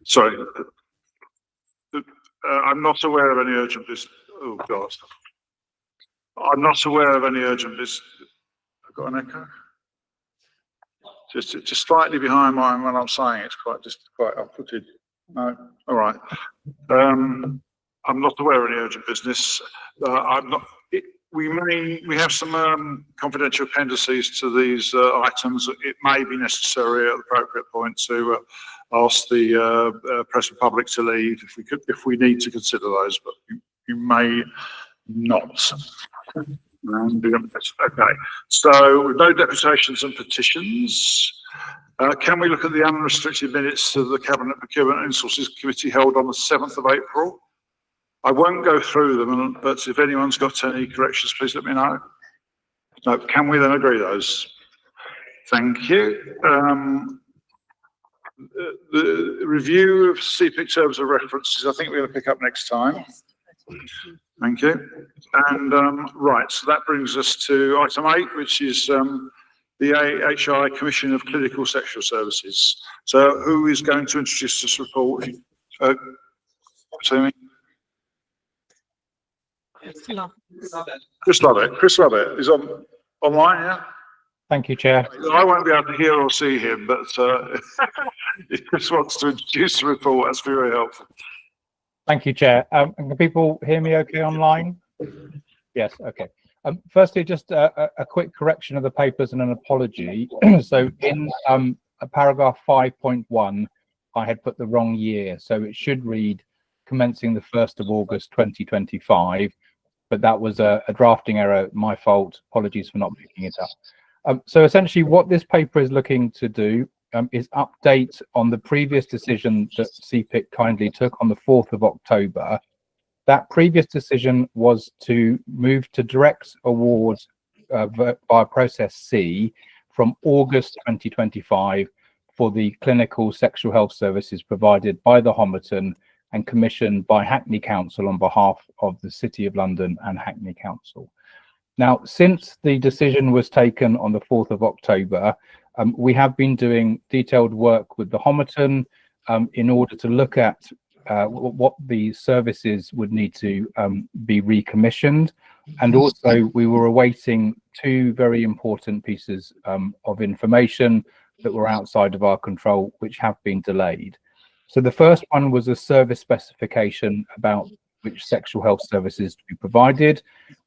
Sorry, I'm not aware of any urgent business. Oh God, I'm not aware of any urgent business. I've got an echo. Just slightly behind mine when I'm saying it's quite up-footed. No, all right. I'm not aware of any urgent business. I'm not. We have some confidential appendices to these items. It may be necessary at the appropriate point to ask the press and public to leave if we need to consider those, but you may not. Okay, so with no deputations and petitions, can we look at the unrestricted minutes of the Cabinet Procurement and Insourcing Committee held on the 7th of April? I won't go through them, but if anyone's got any corrections, please let me know. No, can we then agree those? Thank you. The review of CPIC terms of references, I think we're going to pick up next time. Yes. Thank you. And right, so that brings us to item 8, which is the AHI Commission of Clinical Sexual Services. So who is going to introduce this report? Amy? Chris Lovett. Chris Lovett is online, yeah? Thank you, Chair. I won't be able to hear or see him, but if Chris wants to introduce the report, that's very helpful. Thank you, Chair. Can people hear me okay online? Yes, okay. Firstly, just a quick correction of the papers and an apology. So in paragraph 5.1, I had put the wrong year. So it should read commencing the 1st of August 2025, but that was a drafting error, my fault. Apologies for not picking it up. So essentially what this paper is looking to do is update on the previous decision that CPIC kindly took on the 4th of October. That previous decision was to move to direct award via process C from August 2025 for the clinical sexual health services provided by the Homerton and commissioned by Hackney Council on behalf of the City of London and Hackney Council. Now, since the decision was taken on the 4th of October, we have been doing detailed work with the Homerton in order to look at what the services would need to be recommissioned. And also we were awaiting 2 very important pieces of information that were outside of our control, which have been delayed. So the first one was a service specification about which sexual health services to be provided.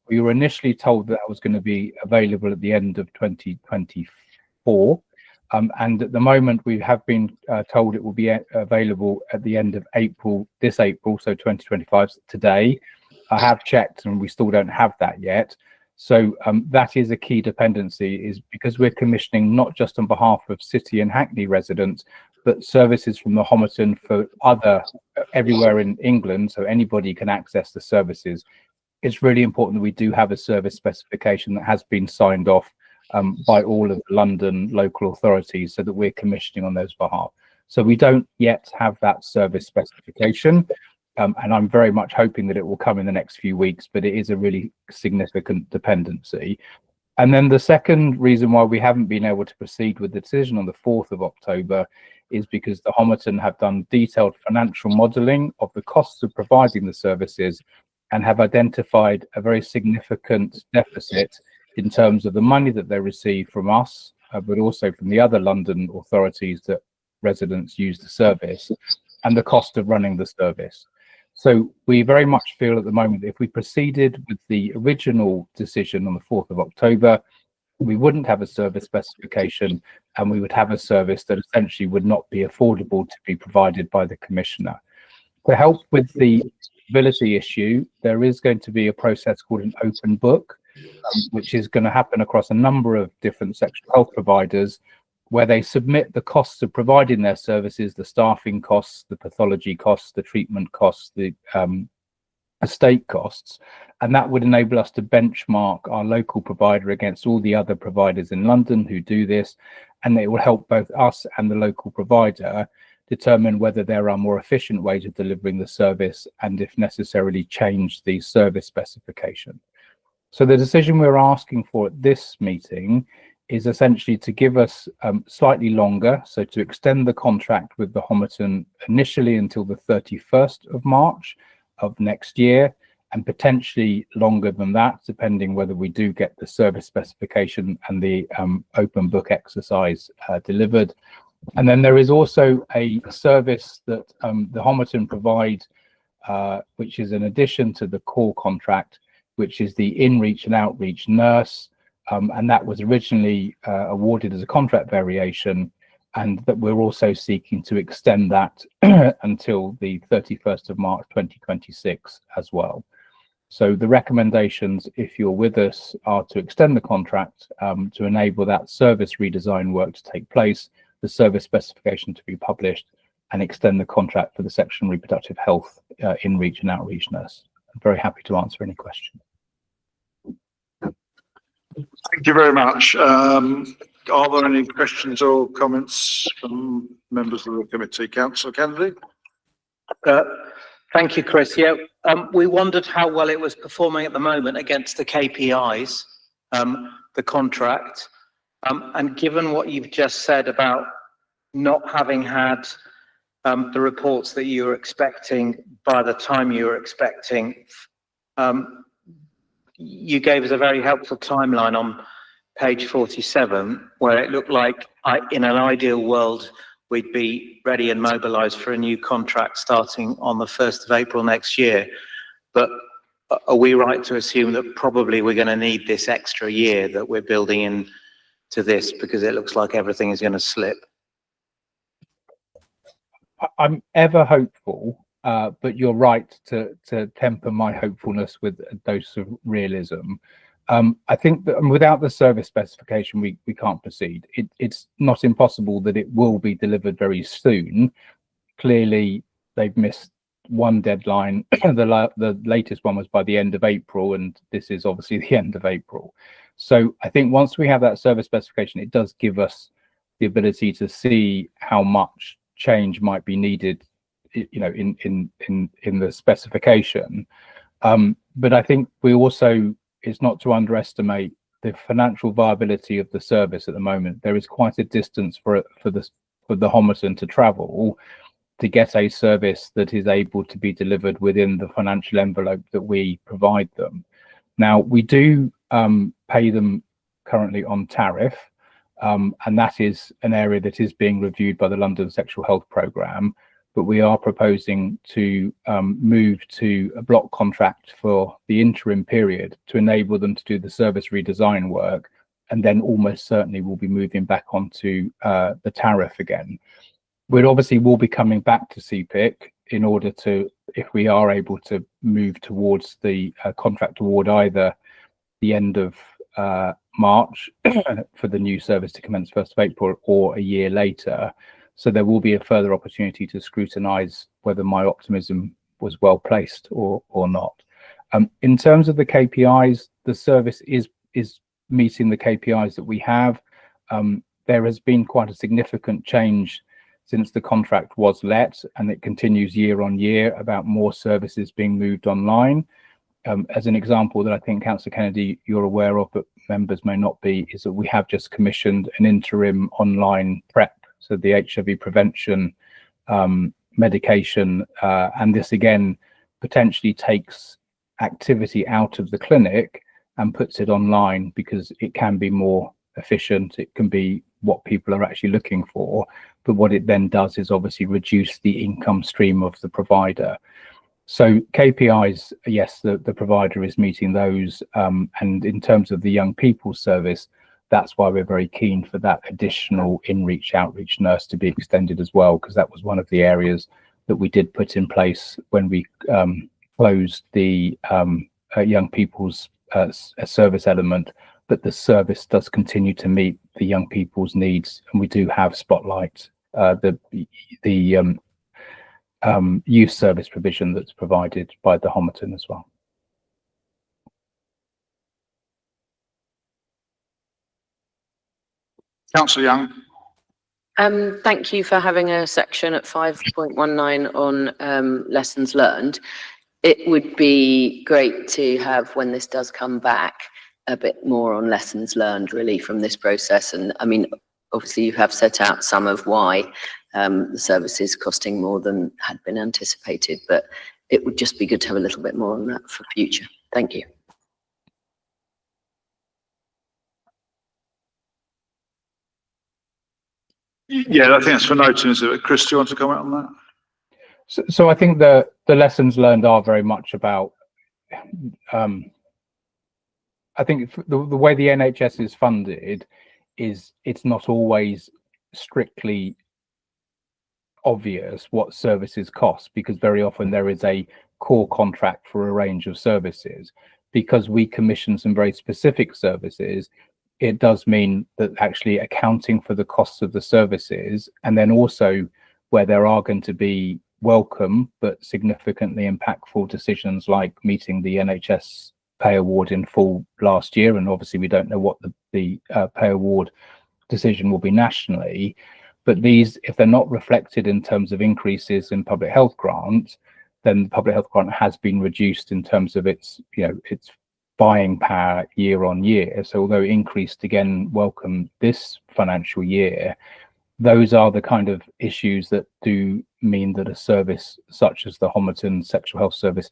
We were initially told that was going to be available at the end of 2024. And at the moment, we have been told it will be available at the end of April, this April, so 2025, today. I have checked and we still don't have that yet. So that is a key dependency, is because we're commissioning not just on behalf of City and Hackney residents, but services from the Homerton for everywhere in England, so anybody can access the services. It's really important that we do have a service specification that has been signed off by all of the London local authorities so that we're commissioning on those behalf. So we don't yet have that service specification, and I'm very much hoping that it will come in the next few weeks, but it is a really significant dependency. And then the second reason why we haven't been able to proceed with the decision on the 4th of October is because the Homerton have done detailed financial modelling of the costs of providing the services and have identified a very significant deficit in terms of the money that they receive from us, but also from the other London authorities that residents use the service, and the cost of running the service. So we very much feel at the moment that if we proceeded with the original decision on the 4th of October, we wouldn't have a service specification and we would have a service that essentially would not be affordable to be provided by the Commissioner. To help with the ability issue, there is going to be a process called an open book, which is going to happen across a number of different sexual health providers, where they submit the costs of providing their services, the staffing costs, the pathology costs, the treatment costs, the estate costs, and that would enable us to benchmark our local provider against all the other providers in London who do this, and it will help both us and the local provider determine whether there are more efficient ways of delivering the service and, if necessarily, change the service specification. So the decision we're asking for at this meeting is essentially to give us slightly longer, so to extend the contract with the Homerton initially until the 31st of March of next year, and potentially longer than that, depending whether we do get the service specification and the open book exercise delivered. And then there is also a service that the Homerton provide, which is in addition to the core contract, which is the in-reach and outreach nurse. And that was originally awarded as a contract variation, and that we're also seeking to extend that until the 31st of March 2026 as well. So the recommendations, if you're with us, are to extend the contract to enable that service redesign work to take place, the service specification to be published, and extend the contract for the section reproductive health in-reach and outreach nurse. I'm very happy to answer any questions. Thank you very much. Are there any questions or comments from members of the committee? Councillor Kennedy? Thank you, Chris. Yeah, we wondered how well it was performing at the moment against the KPIs, the contract. And given what you've just said about not having had the reports that you were expecting by the time you were expecting, you gave us a very helpful timeline on page 47, where it looked like in an ideal world, we'd be ready and mobilised for a new contract starting on the 1st of April next year. But are we right to assume that probably we're going to need this extra year that we're building in to this, because it looks like everything is going to slip? I'm ever hopeful, but you're right to temper my hopefulness with a dose of realism. I think that without the service specification, we can't proceed. It's not impossible that it will be delivered very soon. Clearly, they've missed one deadline. The latest one was by the end of April, and this is obviously the end of April. So I think once we have that service specification, it does give us the ability to see how much change might be needed, you know, in the specification. But I think we also, it's not to underestimate the financial viability of the service at the moment. There is quite a distance for the Homerton to travel to get a service that is able to be delivered within the financial envelope that we provide them. Now, we do pay them currently on tariff, and that is an area that is being reviewed by the London Sexual Health Programme, but we are proposing to move to a block contract for the interim period to enable them to do the service redesign work, and then almost certainly we'll be moving back onto the tariff again. We obviously will be coming back to CPIC in order to, if we are able to move towards the contract award either the end of March for the new service to commence 1st of April or a year later. So there will be a further opportunity to scrutinise whether my optimism was well placed or not. In terms of the KPIs, the service is meeting the KPIs that we have. There has been quite a significant change since the contract was let, and it continues year on year about more services being moved online. As an example that I think, Councillor Kennedy, you're aware of, but members may not be, is that we have just commissioned an interim online PrEP, so the HIV prevention medication, and this again potentially takes activity out of the clinic and puts it online because it can be more efficient, it can be what people are actually looking for, but what it then does is obviously reduce the income stream of the provider. So KPIs, yes, the provider is meeting those, and in terms of the young people service, that's why we're very keen for that additional in-reach outreach nurse to be extended as well, because that was one of the areas that we did put in place when we closed the young people's service element. But the service does continue to meet the young people's needs, and we do have Spotlight, the youth service provision that's provided by the Homerton as well. Councillor Young. Thank you for having a section at 5.19 on lessons learned. It would be great to have, when this does come back, a bit more on lessons learned really from this process. And I mean, obviously you have set out some of why the service is costing more than had been anticipated, but it would just be good to have a little bit more on that for future. Thank you. Yeah, I think that's for noting, is it? Chris, do you want to comment on that? So I think the lessons learned are very much about, I think the way the NHS is funded is it's not always strictly obvious what services cost, because very often there is a core contract for a range of services. Because we commission some very specific services, it does mean that actually accounting for the costs of the services, and then also where there are going to be welcome but significantly impactful decisions like meeting the NHS pay award in full last year, and obviously we don't know what the pay award decision will be nationally, but these, if they're not reflected in terms of increases in public health grants, then the public health grant has been reduced in terms of its, you know, its buying power year on year. So although increased again welcome this financial year, those are the kind of issues that do mean that a service such as the Homerton Sexual Health Service,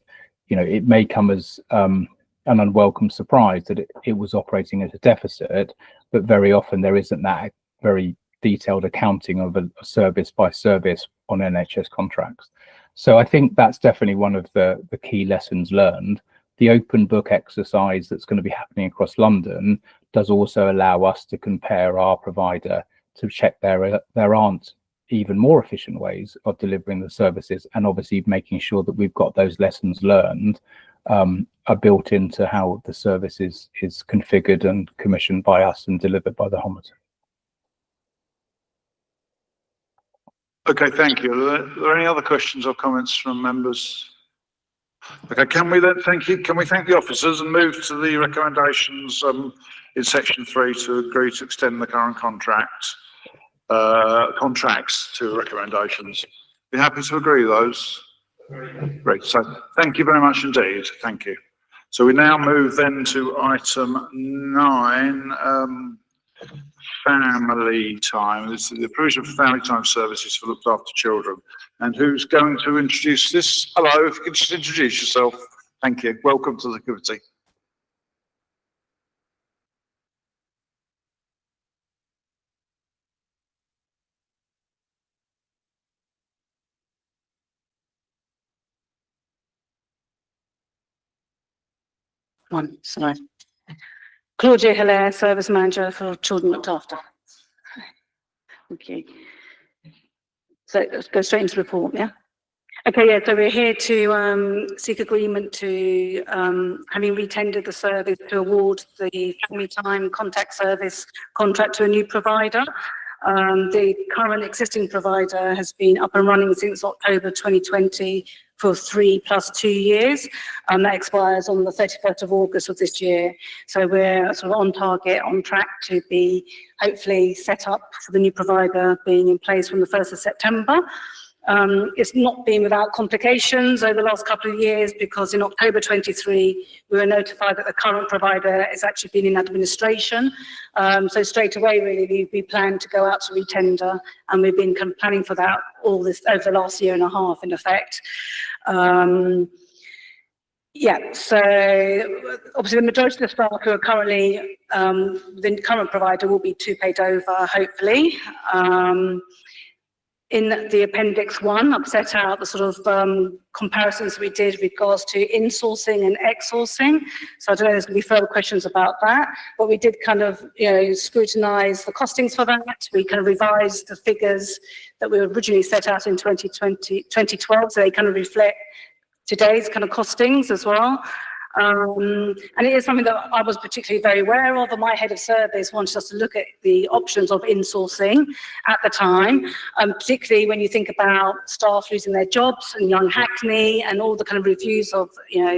you know, it may come as an unwelcome surprise that it was operating at a deficit, but very often there isn't that very detailed accounting of a service by service on NHS contracts. So I think that's definitely one of the key lessons learned. The open book exercise that's going to be happening across London does also allow us to compare our provider to check there aren't even more efficient ways of delivering the services, and obviously making sure that we've got those lessons learned are built into how the service is configured and commissioned by us and delivered by the Homerton. Okay, thank you. Are there any other questions or comments from members? Okay, can we then thank you? Can we thank the officers and move to the recommendations in section 3 to agree to extend the current contracts to recommendations? Be happy to agree those? Great. So thank you very much indeed. Thank you. So we now move then to item 9. Family time. This is the provision of family time services for looked after children. And who's going to introduce this? Hello, if you could just introduce yourself. Thank you. Welcome to the committee. Sorry. Claudia Hilaire, Service Manager for Children Looked After. Okay. So let's go straight into the report, yeah? Okay, yeah, so we're here to seek agreement to, having retendered the service, to award the family time contact service contract to a new provider. The current existing provider has been up and running since October 2020 for 3+2 years. That expires on the 31st of August of this year. So we're sort of on target, on track to be hopefully set up for the new provider being in place from the 1st of September. It's not been without complications over the last couple of years, because in October 23, we were notified that the current provider has actually been in administration. So straight away, really, we planned to go out to retender, and we've been kind of planning for that all this over the last year and a half, in effect. Yeah, so obviously the majority of the staff who are currently the current provider will be two-paid over, hopefully. In the Appendix 1, I've set out the sort of comparisons we did with regards to insourcing and exsourcing. So I don't know if there's going to be further questions about that, but we did kind of, scrutinise the costings for that. We kind of revised the figures that we originally set out in 2012, so they kind of reflect today's kind of costings as well. And it is something that I was particularly very aware of, and my head of service wanted us to look at the options of insourcing at the time, particularly when you think about staff losing their jobs and young Hackney and all the kind of reviews of,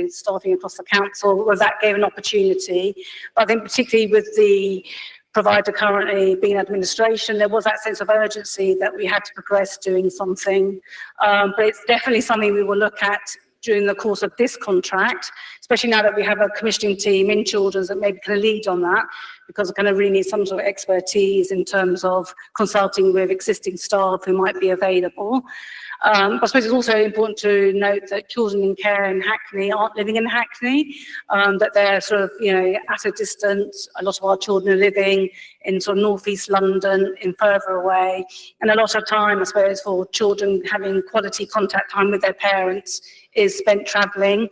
staffing across the council, where that gave an opportunity. But I think particularly with the provider currently being administration, there was that sense of urgency that we had to progress doing something. But it's definitely something we will look at during the course of this contract, especially now that we have a commissioning team in children's that maybe can lead on that, because I kind of really need some sort of expertise in terms of consulting with existing staff who might be available. But I suppose it's also important to note that children in care in Hackney aren't living in Hackney, that they're sort of, you know, at a distance. A lot of our children are living in sort of northeast London, in further away, and a lot of time, I suppose, for children having quality contact time with their parents is spent travelling.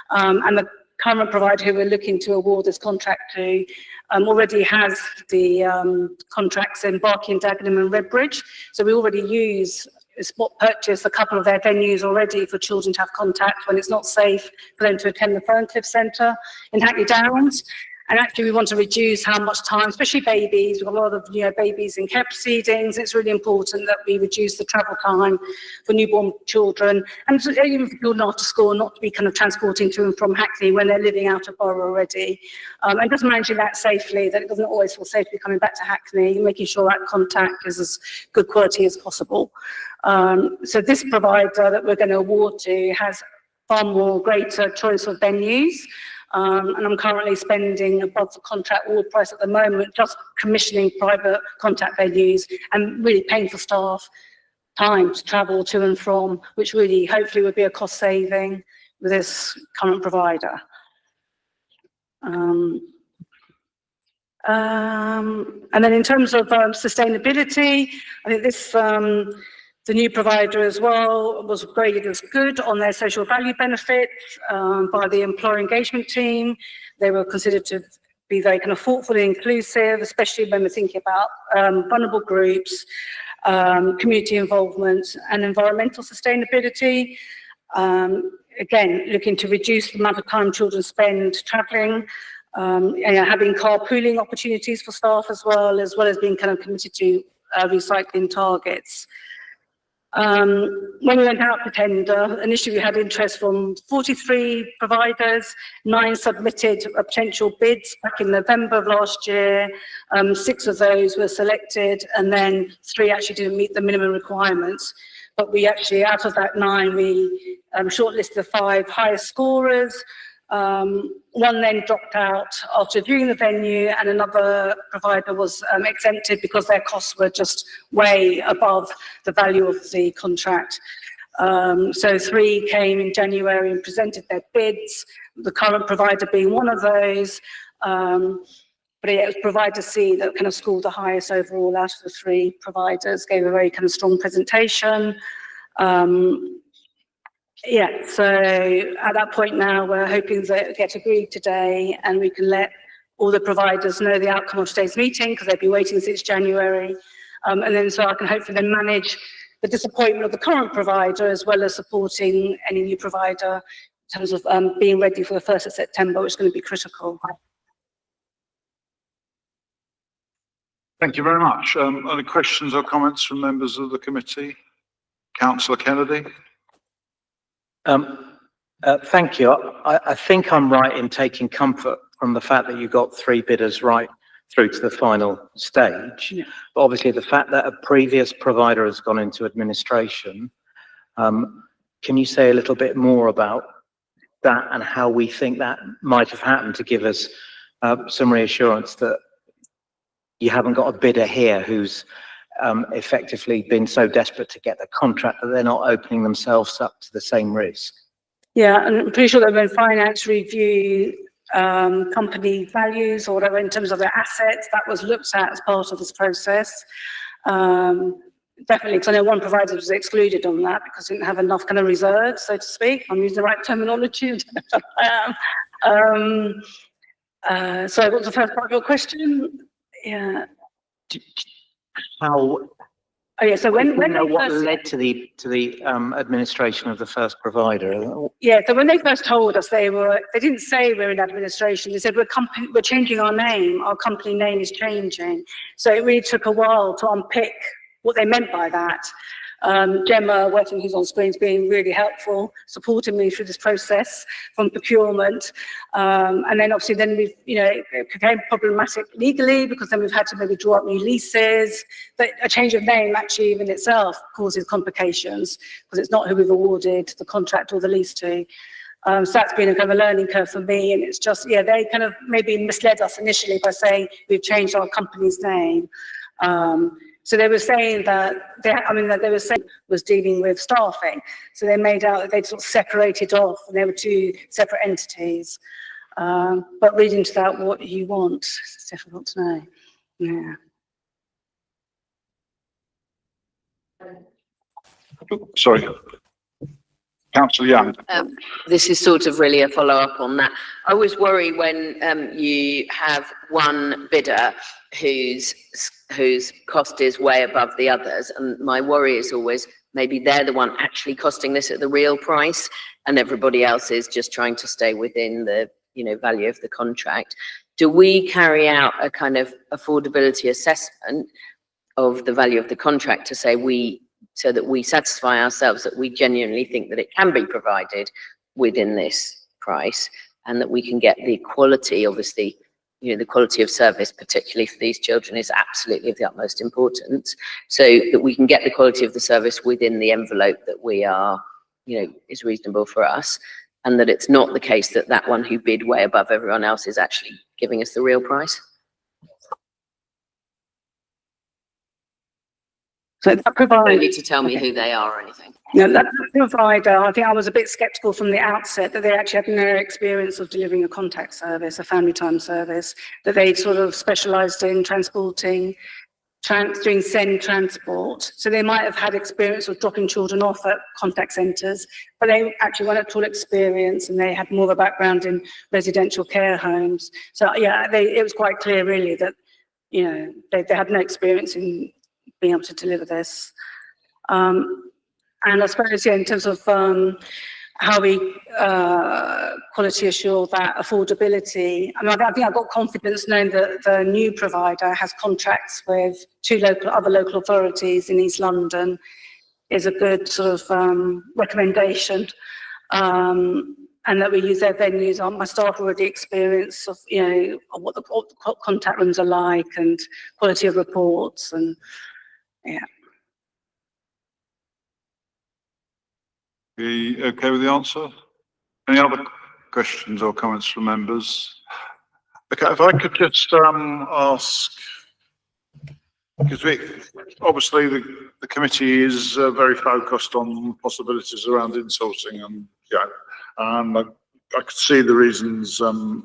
And the current provider who we're looking to award this contract to already has the contracts in Barking, Dagenham and Redbridge, so we already use spot purchase a couple of their venues already for children to have contact when it's not safe for them to attend the Ferncliff Centre in Hackney Downs. And actually we want to reduce how much time, especially babies, we've got a lot of, you know, babies in care proceedings. It's really important that we reduce the travel time for newborn children, and even for children after school, not to be kind of transporting to and from Hackney when they're living out of borough already. And just managing that safely, that it doesn't always feel safe to be coming back to Hackney, making sure that contact is as good quality as possible. So this provider that we're going to award to has far more greater choice of venues. And I'm currently spending above the contract award price at the moment, just commissioning private contact venues and really paying for staff time to travel to and from, which really hopefully would be a cost saving with this current provider. And then in terms of sustainability, I think this the new provider as well was graded as good on their social value benefits by the employer engagement team. They were considered to be very kind of thoughtful and inclusive, especially when we're thinking about vulnerable groups, community involvement and environmental sustainability. Again, looking to reduce the amount of time children spend travelling, having carpooling opportunities for staff as well as being kind of committed to recycling targets. When we went out for tender, initially we had interest from 43 providers, 9 submitted potential bids back in November of last year, 6 of those were selected, and then 3 actually didn't meet the minimum requirements. But we actually, out of that 9, we shortlisted the 5 highest scorers. 1 then dropped out after viewing the venue, and another provider was exempted because their costs were just way above the value of the contract. So 3 came in January and presented their bids, the current provider being one of those. But it was provider C that kind of scored the highest overall out of the 3 providers, gave a very kind of strong presentation. Yeah, so at that point now, we're hoping that it get agreed today and we can let all the providers know the outcome of today's meeting, because they've been waiting since January. And then so I can hopefully then manage the disappointment of the current provider as well as supporting any new provider in terms of being ready for the 1st of September, which is going to be critical. Thank you very much. Any questions or comments from members of the committee? Councillor Kennedy. Thank you. I think I'm right in taking comfort from the fact that you got 3 bidders right through to the final stage. Yeah. But obviously the fact that a previous provider has gone into administration, can you say a little bit more about that and how we think that might have happened, to give us some reassurance that you haven't got a bidder here who's effectively been so desperate to get the contract that they're not opening themselves up to the same risk? Yeah, and I'm pretty sure that when finance review company values or whatever in terms of their assets, that was looked at as part of this process. Definitely, because I know one provider was excluded on that because it didn't have enough kind of reserves, so to speak. I'm using the right terminology. So what's the first part of your question? Yeah. How? Oh yeah. So when know what led to the administration of the first provider? Yeah. So when they first told us, they didn't say we're in administration. They said we're changing our name. Our company name is changing. So it really took a while to unpick what they meant by that. Gemma Wetton, who's on screen, has been really helpful, supporting me through this process from procurement. And then obviously then we've, it became problematic legally because then we've had to maybe draw up new leases. But a change of name actually in itself causes complications because it's not who we've awarded the contract or the lease to. So that's been a kind of a learning curve for me, and it's just, they kind of maybe misled us initially by saying we've changed our company's name. So they were saying that, they were saying was dealing with staffing. So they made out that they'd sort of separated off and they were two separate entities. But read into that what you want, it's difficult to know. Yeah. Sorry. Councillor Young. This is sort of really a follow-up on that. I always worry when you have one bidder whose cost is way above the others, and my worry is always maybe they're the one actually costing this at the real price, and everybody else is just trying to stay within the value of the contract. Do we carry out a kind of affordability assessment of the value of the contract to say so that we satisfy ourselves that we genuinely think that it can be provided within this price, and that we can get the quality, obviously, the quality of service, particularly for these children, is absolutely of the utmost importance, so that we can get the quality of the service within the envelope that we are, is reasonable for us, and that it's not the case that that one who bid way above everyone else is actually giving us the real price. So that provider, You don't need to tell me who they are or anything. that provider, I think I was a bit sceptical from the outset that they actually had no experience of delivering a contact service, a family time service, that they sort of specialised in transporting, doing send transport. So they might have had experience of dropping children off at contact centres, but they actually weren't at all experienced, and they had more of a background in residential care homes. So it was quite clear really that, they had no experience in being able to deliver this. And I suppose, in terms of how we quality assure that affordability, I think I've got confidence knowing that the new provider has contracts with other local authorities in East London is a good sort of recommendation. And that we use their venues. My staff already experience of, what the contact rooms are like and quality of reports and, Are you okay with the answer? Any other questions or comments from members? Okay, if I could just ask, because obviously the committee is very focused on possibilities around insourcing, and I could see the reasons on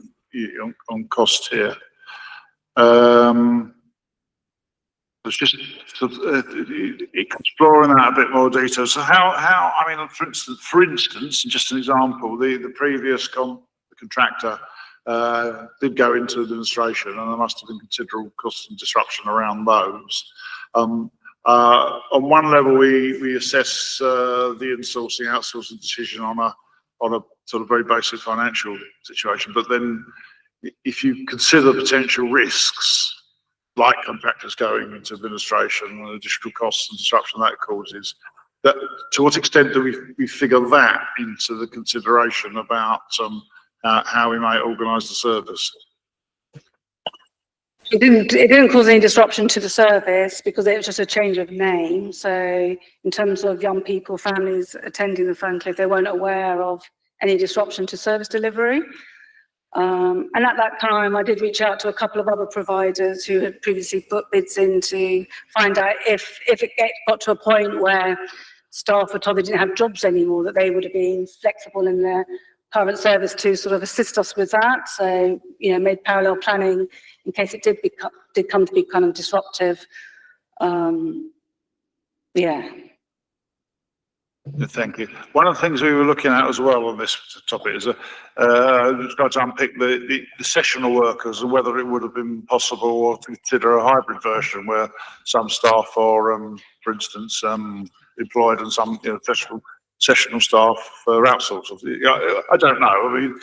cost here. It's just exploring that a bit more detail. So how for instance, just an example, the previous contractor did go into administration, and there must have been considerable cost and disruption around those. On one level, we assess the outsourcing decision on a sort of very basic financial situation, but then if you consider potential risks, like contractors going into administration and additional costs and disruption that causes, that to what extent do we figure that into the consideration about how we might organise the service? It didn't cause any disruption to the service because it was just a change of name. So in terms of young people, families attending the phone cliff, they weren't aware of any disruption to service delivery. And at that time, I did reach out to a couple of other providers who had previously put bids in to find out if it got to a point where staff were told they didn't have jobs anymore, that they would have been flexible in their current service to sort of assist us with that. So, made parallel planning in case it did come to be kind of disruptive. Thank you. One of the things we were looking at as well on this topic is trying to unpick the sessional workers and whether it would have been possible to consider a hybrid version where some staff are, for instance, employed and some sessional staff are outsourced. I don't know.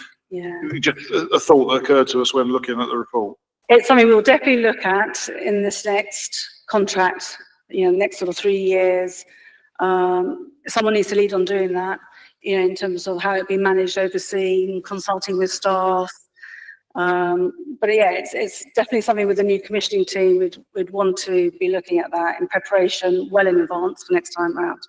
Just a thought that occurred to us when looking at the report. It's something we'll definitely look at in this next contract, next sort of 3 years. Someone needs to lead on doing that, you know, in terms of how it be managed, overseen, consulting with staff. But yeah, it's definitely something with the new commissioning team. We'd want to be looking at that in preparation well in advance for next time round.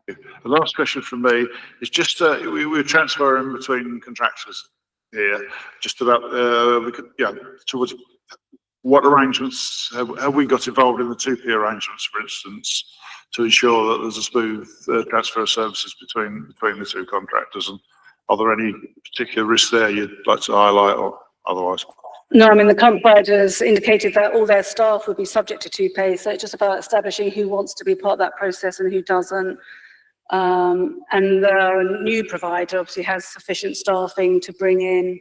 The last question from me is just, we're transferring between contractors here, just about, towards what arrangements have we got involved in the 2P arrangements, for instance, to ensure that there's a smooth transfer of services between the two contractors? And are there any particular risks there you'd like to highlight or otherwise? No, I mean, the current providers indicated that all their staff would be subject to 2P, so it's just about establishing who wants to be part of that process and who doesn't. And the new provider obviously has sufficient staffing to bring in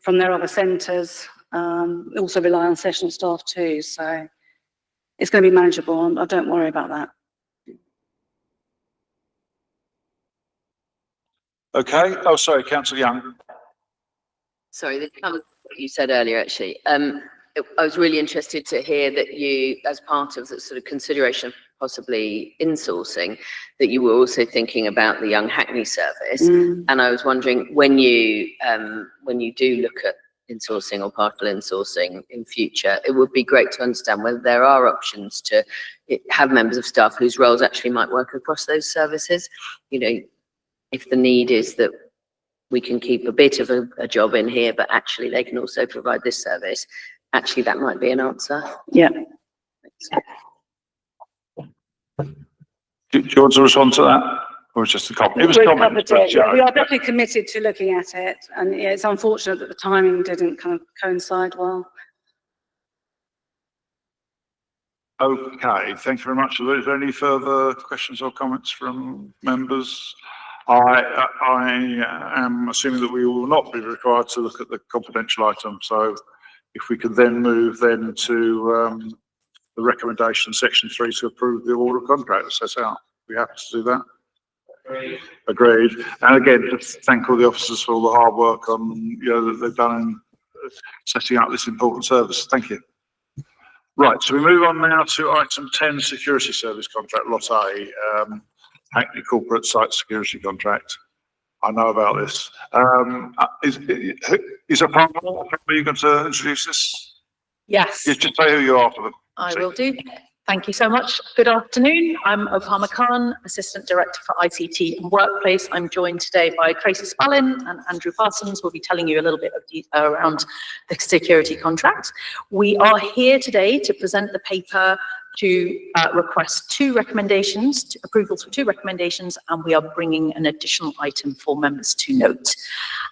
from their other centres. Also rely on sessional staff too, so it's going to be manageable. I don't worry about that. Okay. Oh, sorry, Councillor Young. Sorry, this comes what you said earlier, actually. I was really interested to hear that you, as part of the sort of consideration of possibly insourcing, that you were also thinking about the Young Hackney service. And I was wondering, when you do look at insourcing or partial insourcing in future, it would be great to understand whether there are options to have members of staff whose roles actually might work across those services. You know, if the need is that we can keep a bit of a job in here, but actually they can also provide this service, actually that might be an answer. Yeah. Do you want to respond to that? Or was just a comment? It was comments, but, yeah, we are definitely committed to looking at it, and yeah, it's unfortunate that the timing didn't kind of coincide well. Okay, thank you very much. Is there any further questions or comments from members? I am assuming that we will not be required to look at the confidential item, so if we could then move then to the recommendation section 3 to approve the award of contract set out. We happy to do that? Agreed. And again, just thank all the officers for all the hard work on, you know, that they've done in setting up this important service. Thank you. Right, so we move on now to item 10, security service contract, lot A, Hackney Corporate Site Security Contract. I know about this. Is a partner? Are you going to introduce this? Yes. Just say who you are for them. I will do. Thank you so much. Good afternoon. I'm Obama Khan, Assistant Director for ICT and Workplace. I'm joined today by Tracy Spallin and Andrew Parsons. We'll be telling you a little bit of detail around the security contract. We are here today to present the paper to request approvals for two recommendations, and we are bringing an additional item for members to note.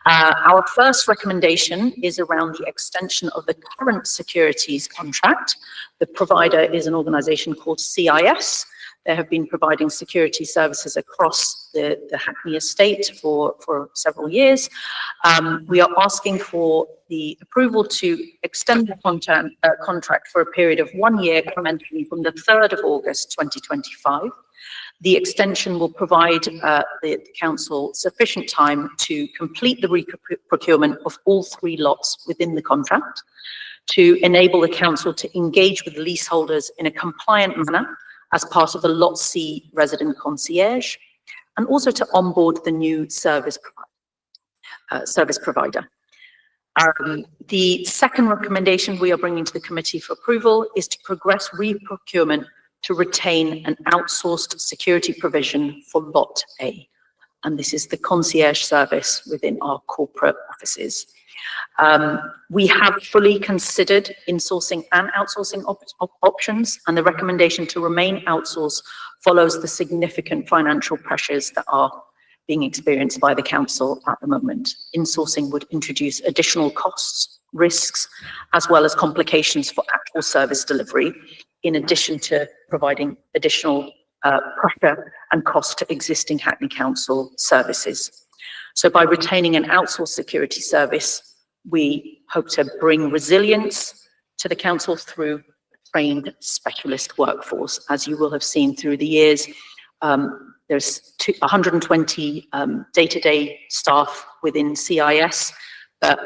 Our first recommendation is around the extension of the current securities contract. The provider is an organisation called CIS. They have been providing security services across the Hackney estate for several years. We are asking for the approval to extend the contract for a period of 1 year, commencing from the 3rd of August 2025. The extension will provide the council sufficient time to complete the procurement of all 3 lots within the contract, to enable the council to engage with leaseholders in a compliant manner as part of the Lot C resident concierge, and also to onboard the new service provider. The second recommendation we are bringing to the committee for approval is to progress re-procurement to retain an outsourced security provision for Lot A. And this is the concierge service within our corporate offices. We have fully considered insourcing and outsourcing options, and the recommendation to remain outsourced follows the significant financial pressures that are being experienced by the council at the moment. Insourcing would introduce additional costs, risks, as well as complications for actual service delivery, in addition to providing additional pressure and cost to existing Hackney Council services. So by retaining an outsourced security service, we hope to bring resilience to the council through trained specialist workforce. As you will have seen through the years, there's 120 day-to-day staff within CIS, but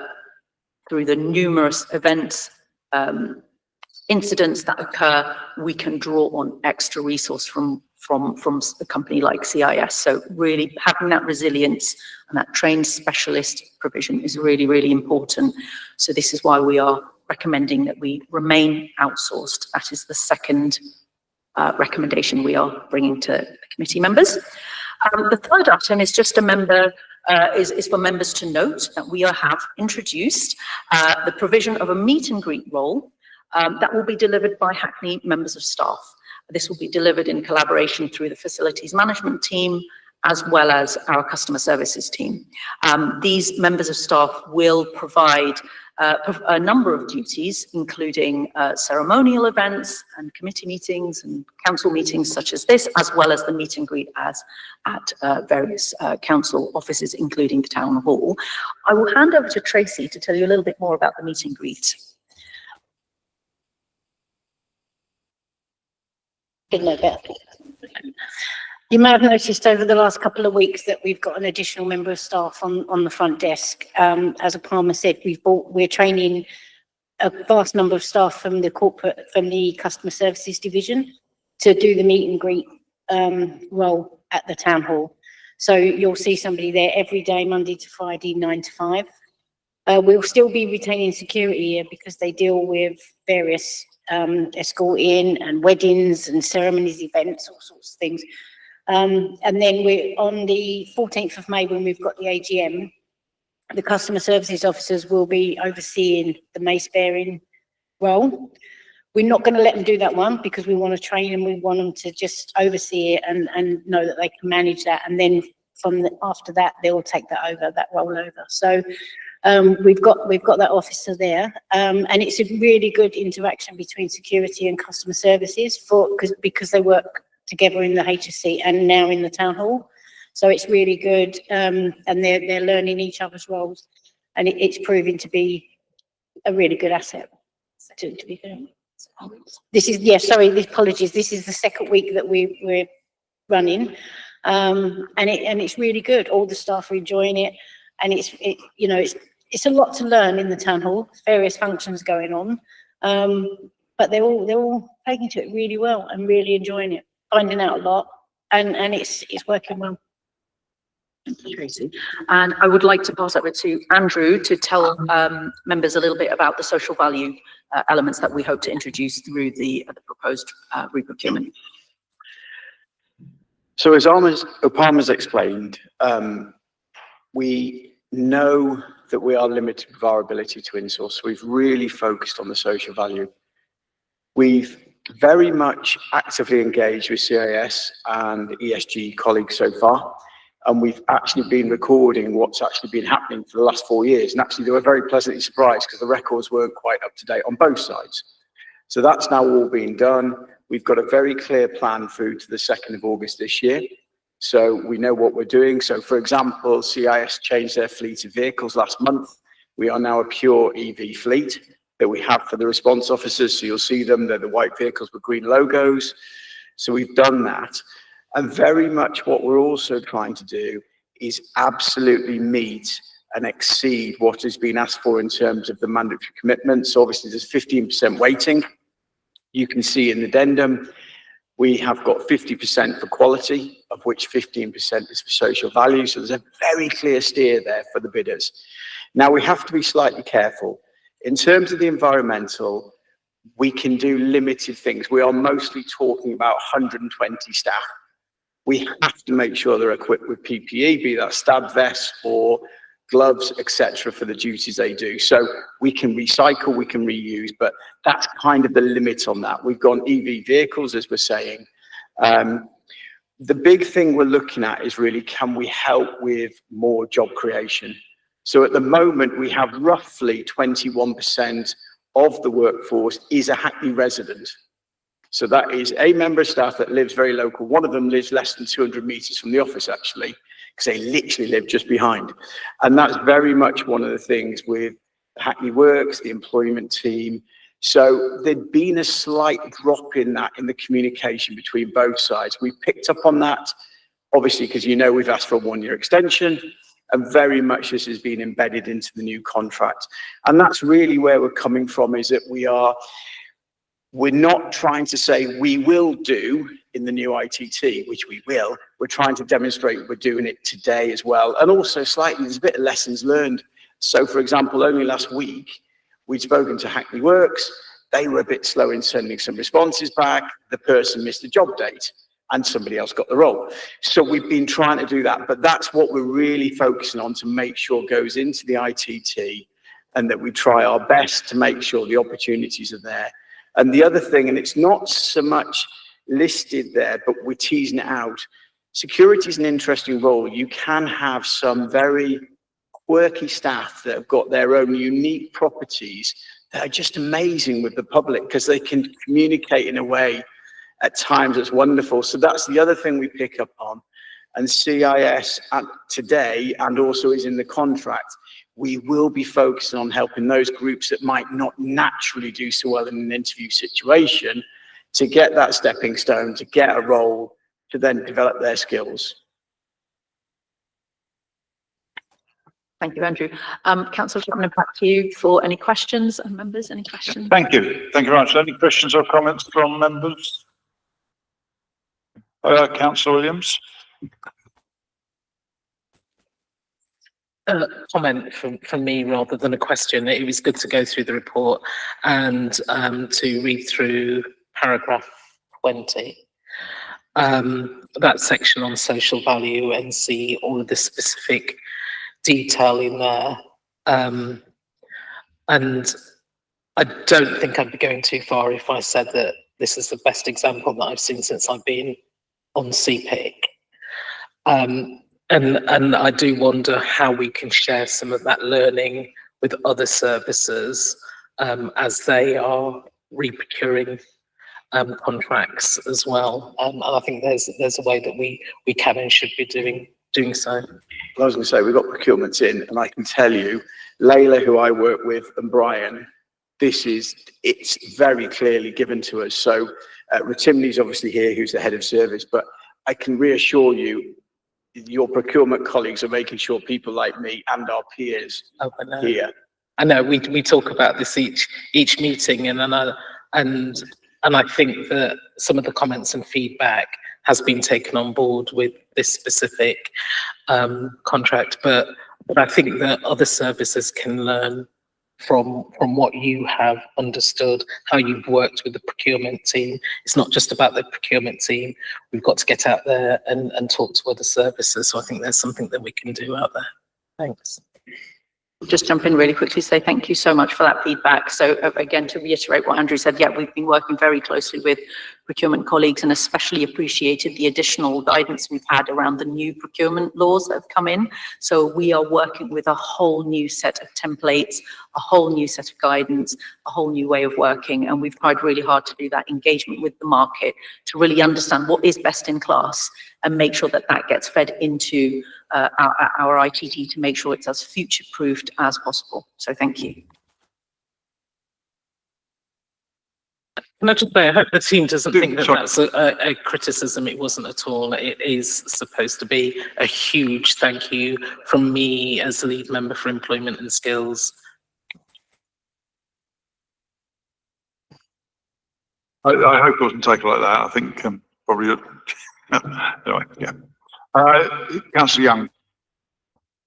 through the numerous events incidents that occur, we can draw on extra resource from a company like CIS. So really having that resilience and that trained specialist provision is really, really important. So this is why we are recommending that we remain outsourced. That is the second recommendation we are bringing to the committee members. The third item is just is for members to note that we have introduced the provision of a meet and greet role that will be delivered by Hackney members of staff. This will be delivered in collaboration through the facilities management team as well as our customer services team. These members of staff will provide a number of duties, including ceremonial events and committee meetings and council meetings such as this, as well as the meet and greet at various council offices, including the town hall. I will hand over to Tracy to tell you a little bit more about the meet and greet. Good night, Beth. You may have noticed over the last couple of weeks that we've got an additional member of staff on the front desk. As Palmer said, we're training a vast number of staff from the customer services division to do the meet and greet role at the town hall. So you'll see somebody there every day, Monday to Friday, 9 to 5. We'll still be retaining security here because they deal with various escorting and weddings and ceremonies, events, all sorts of things. And then we're on the 14th of May when we've got the AGM, the customer services officers will be overseeing the mace bearing role. We're not going to let them do that one because we want to train them. We want them to just oversee it and know that they can manage that. And then after that, they'll take that role over. So we've got that officer there, and it's a really good interaction between security and customer services because they work together in the HSC and now in the town hall. So it's really good, and they're learning each other's roles, and it's proving to be a really good asset to be doing. This is, apologies. This is the second week that we're running, and it's really good. All the staff are enjoying it, and it's a lot to learn in the town hall. Various functions going on, but they're all taking to it really well and really enjoying it, finding out a lot, and it's working well. Thank you, Tracy. And I would like to pass over to Andrew to tell members a little bit about the social value elements that we hope to introduce through the proposed re-procurement. So as Palmer's explained, we know that we are limited with our ability to insource. So we've really focused on the social value. We've very much actively engaged with CIS and ESG colleagues so far. And we've actually been recording what's actually been happening for the last 4 years. And actually they were very pleasantly surprised because the records weren't quite up to date on both sides. So that's now all been done. We've got a very clear plan through to the 2nd of August this year. So we know what we're doing. So for example, CIS changed their fleet of vehicles last month. We are now a pure EV fleet that we have for the response officers. So you'll see them, they're the white vehicles with green logos. So we've done that. And very much what we're also trying to do is absolutely meet and exceed what has been asked for in terms of the mandatory commitments. So obviously there's 15% weighting. You can see in the addendum, we have got 50% for quality, of which 15% is for social value. So there's a very clear steer there for the bidders. Now we have to be slightly careful. In terms of the environmental, we can do limited things. We are mostly talking about 120 staff. We have to make sure they're equipped with PPE, be that stab vests or gloves, etc., for the duties they do. So we can recycle, we can reuse, but that's kind of the limit on that. We've gone EV vehicles, as we're saying. The big thing we're looking at is really, can we help with more job creation? So at the moment, we have roughly 21% of the workforce is a Hackney resident. So that is a member of staff that lives very local. One of them lives less than 200 meters from the office, actually, because they literally live just behind. And that's very much one of the things with Hackney Works, the employment team. So there'd been a slight drop in that, in the communication between both sides. We picked up on that, obviously, because we've asked for a 1-year extension, and very much this has been embedded into the new contract. And that's really where we're coming from, is that We're not trying to say we will do in the new ITT, which we will. We're trying to demonstrate we're doing it today as well. And also slightly, there's a bit of lessons learned. So for example, only last week, we'd spoken to Hackney Works. They were a bit slow in sending some responses back. The person missed the job date and somebody else got the role. So we've been trying to do that, but that's what we're really focusing on to make sure goes into the ITT, and that we try our best to make sure the opportunities are there. And the other thing, and it's not so much listed there, but we're teasing it out. Security is an interesting role. You can have some very quirky staff that have got their own unique properties that are just amazing with the public, because they can communicate in a way at times that's wonderful. So that's the other thing we pick up on. And CIS today, and also is in the contract, we will be focusing on helping those groups that might not naturally do so well in an interview situation to get that stepping stone, to get a role, to then develop their skills. Thank you, Andrew. Councillor Chapman, back to you for any questions. And members, any questions? Thank you. Thank you very much. Any questions or comments from members? Councillor Williams. Comment from me rather than a question. It was good to go through the report and to read through paragraph 20, that section on social value, and see all of the specific detail in there. And I don't think I'd be going too far if I said that this is the best example that I've seen since I've been on CPIC. And I do wonder how we can share some of that learning with other services as they are re-procuring contracts as well. And I think there's a way that we can and should be doing so. I was going to say, we've got procurements in, and I can tell you, Layla, who I work with, and Brian, it's very clearly given to us. So Ratimni's obviously here, who's the head of service, but I can reassure you, your procurement colleagues are making sure people like me and our peers here. I know we talk about this each meeting, and I think that some of the comments and feedback has been taken on board with this specific contract, but I think that other services can learn from what you have understood, how you've worked with the procurement team. It's not just about the procurement team. We've got to get out there and talk to other services. So I think there's something that we can do out there. Thanks. Just jump in really quickly, say thank you so much for that feedback. So again, to reiterate what Andrew said, yeah, we've been working very closely with procurement colleagues, and especially appreciated the additional guidance we've had around the new procurement laws that have come in. So we are working with a whole new set of templates, a whole new set of guidance, a whole new way of working. And we've tried really hard to do that engagement with the market to really understand what is best in class and make sure that that gets fed into our ITT to make sure it's as future-proofed as possible. So thank you. Can I just say, I hope the team doesn't think that that's a criticism. It wasn't at all. It is supposed to be a huge thank you from me as lead member for employment and skills. I hope it wasn't taken like that. I think probably, anyway, yeah. Councillor Young.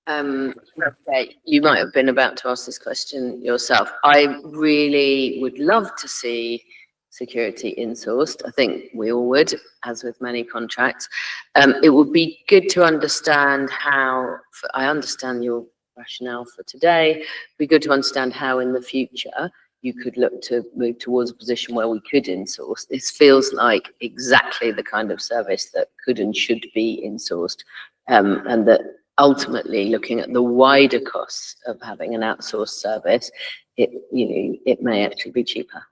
Okay, you might have been about to ask this question yourself. I really would love to see security insourced. I think we all would, as with many contracts. It would be good to understand how, I understand your rationale for today, it'd be good to understand how in the future you could look to move towards a position where we could insource. This feels like exactly the kind of service that could and should be insourced, and that ultimately, looking at the wider costs of having an outsourced service, it may actually be cheaper.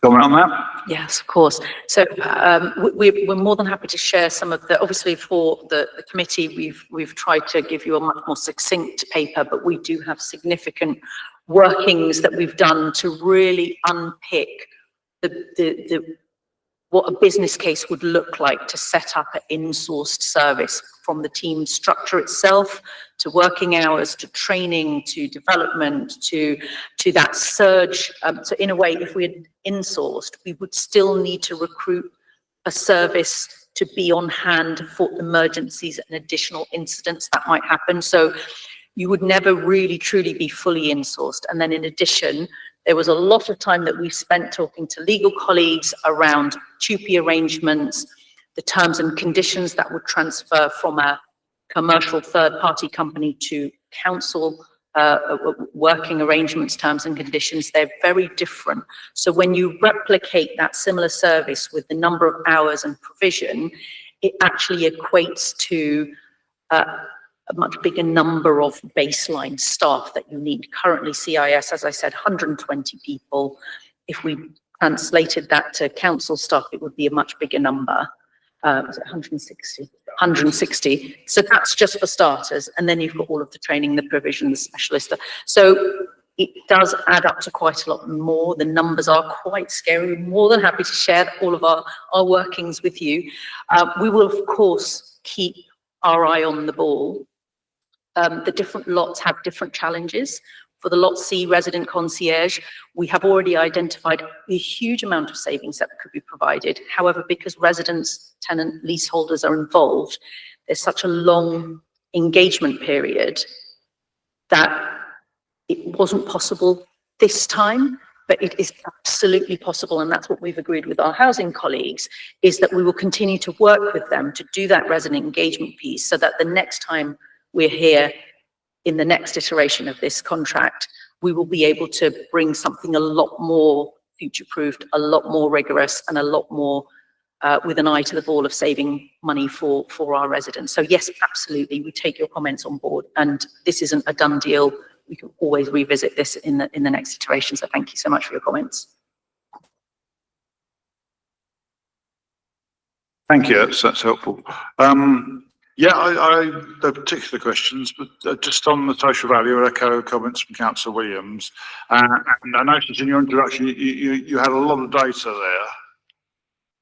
Comment on that? Yes, of course. So we're more than happy to share some of the, obviously for the committee, we've tried to give you a much more succinct paper, but we do have significant workings that we've done to really unpick what a business case would look like to set up an insourced service from the team structure itself, to working hours, to training, to development, to that surge. So in a way, if we had insourced, we would still need to recruit a service to be on hand for emergencies and additional incidents that might happen. So you would never really truly be fully insourced. And then in addition, there was a lot of time that we spent talking to legal colleagues around TUPE arrangements, the terms and conditions that would transfer from a commercial third-party company to council working arrangements, terms and conditions. They're very different. So when you replicate that similar service with the number of hours and provision, it actually equates to a much bigger number of baseline staff that you need. Currently, CIS, as I said, 120 people. If we translated that to council staff, it would be a much bigger number. Was it 160? 160. So that's just for starters. And then you've got all of the training, the provision, the specialist. So it does add up to quite a lot more. The numbers are quite scary. We're more than happy to share all of our workings with you. We will, of course, keep our eye on the ball. The different lots have different challenges. For the Lot C resident concierge, we have already identified a huge amount of savings that could be provided. However, because residents, tenant, leaseholders are involved, there's such a long engagement period that it wasn't possible this time, but it is absolutely possible. And that's what we've agreed with our housing colleagues, is that we will continue to work with them to do that resident engagement piece so that the next time we're here in the next iteration of this contract, we will be able to bring something a lot more future-proofed, a lot more rigorous, and a lot more with an eye to the ball of saving money for our residents. So yes, absolutely, we take your comments on board, and this isn't a done deal. We can always revisit this in the next iteration. So thank you so much for your comments. Thank you, that's helpful. Yeah, I no particular questions, but just on the social value, I echo comments from Councillor Williams. And I noticed in your introduction, you had a lot of data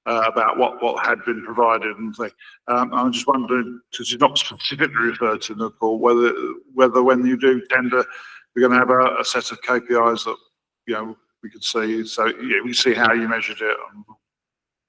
there about what had been provided and things. I'm just wondering, because it's not specifically referred to in the report, whether when you do tender, we're going to have a set of KPIs that we could see. So yeah, we see how you measured it and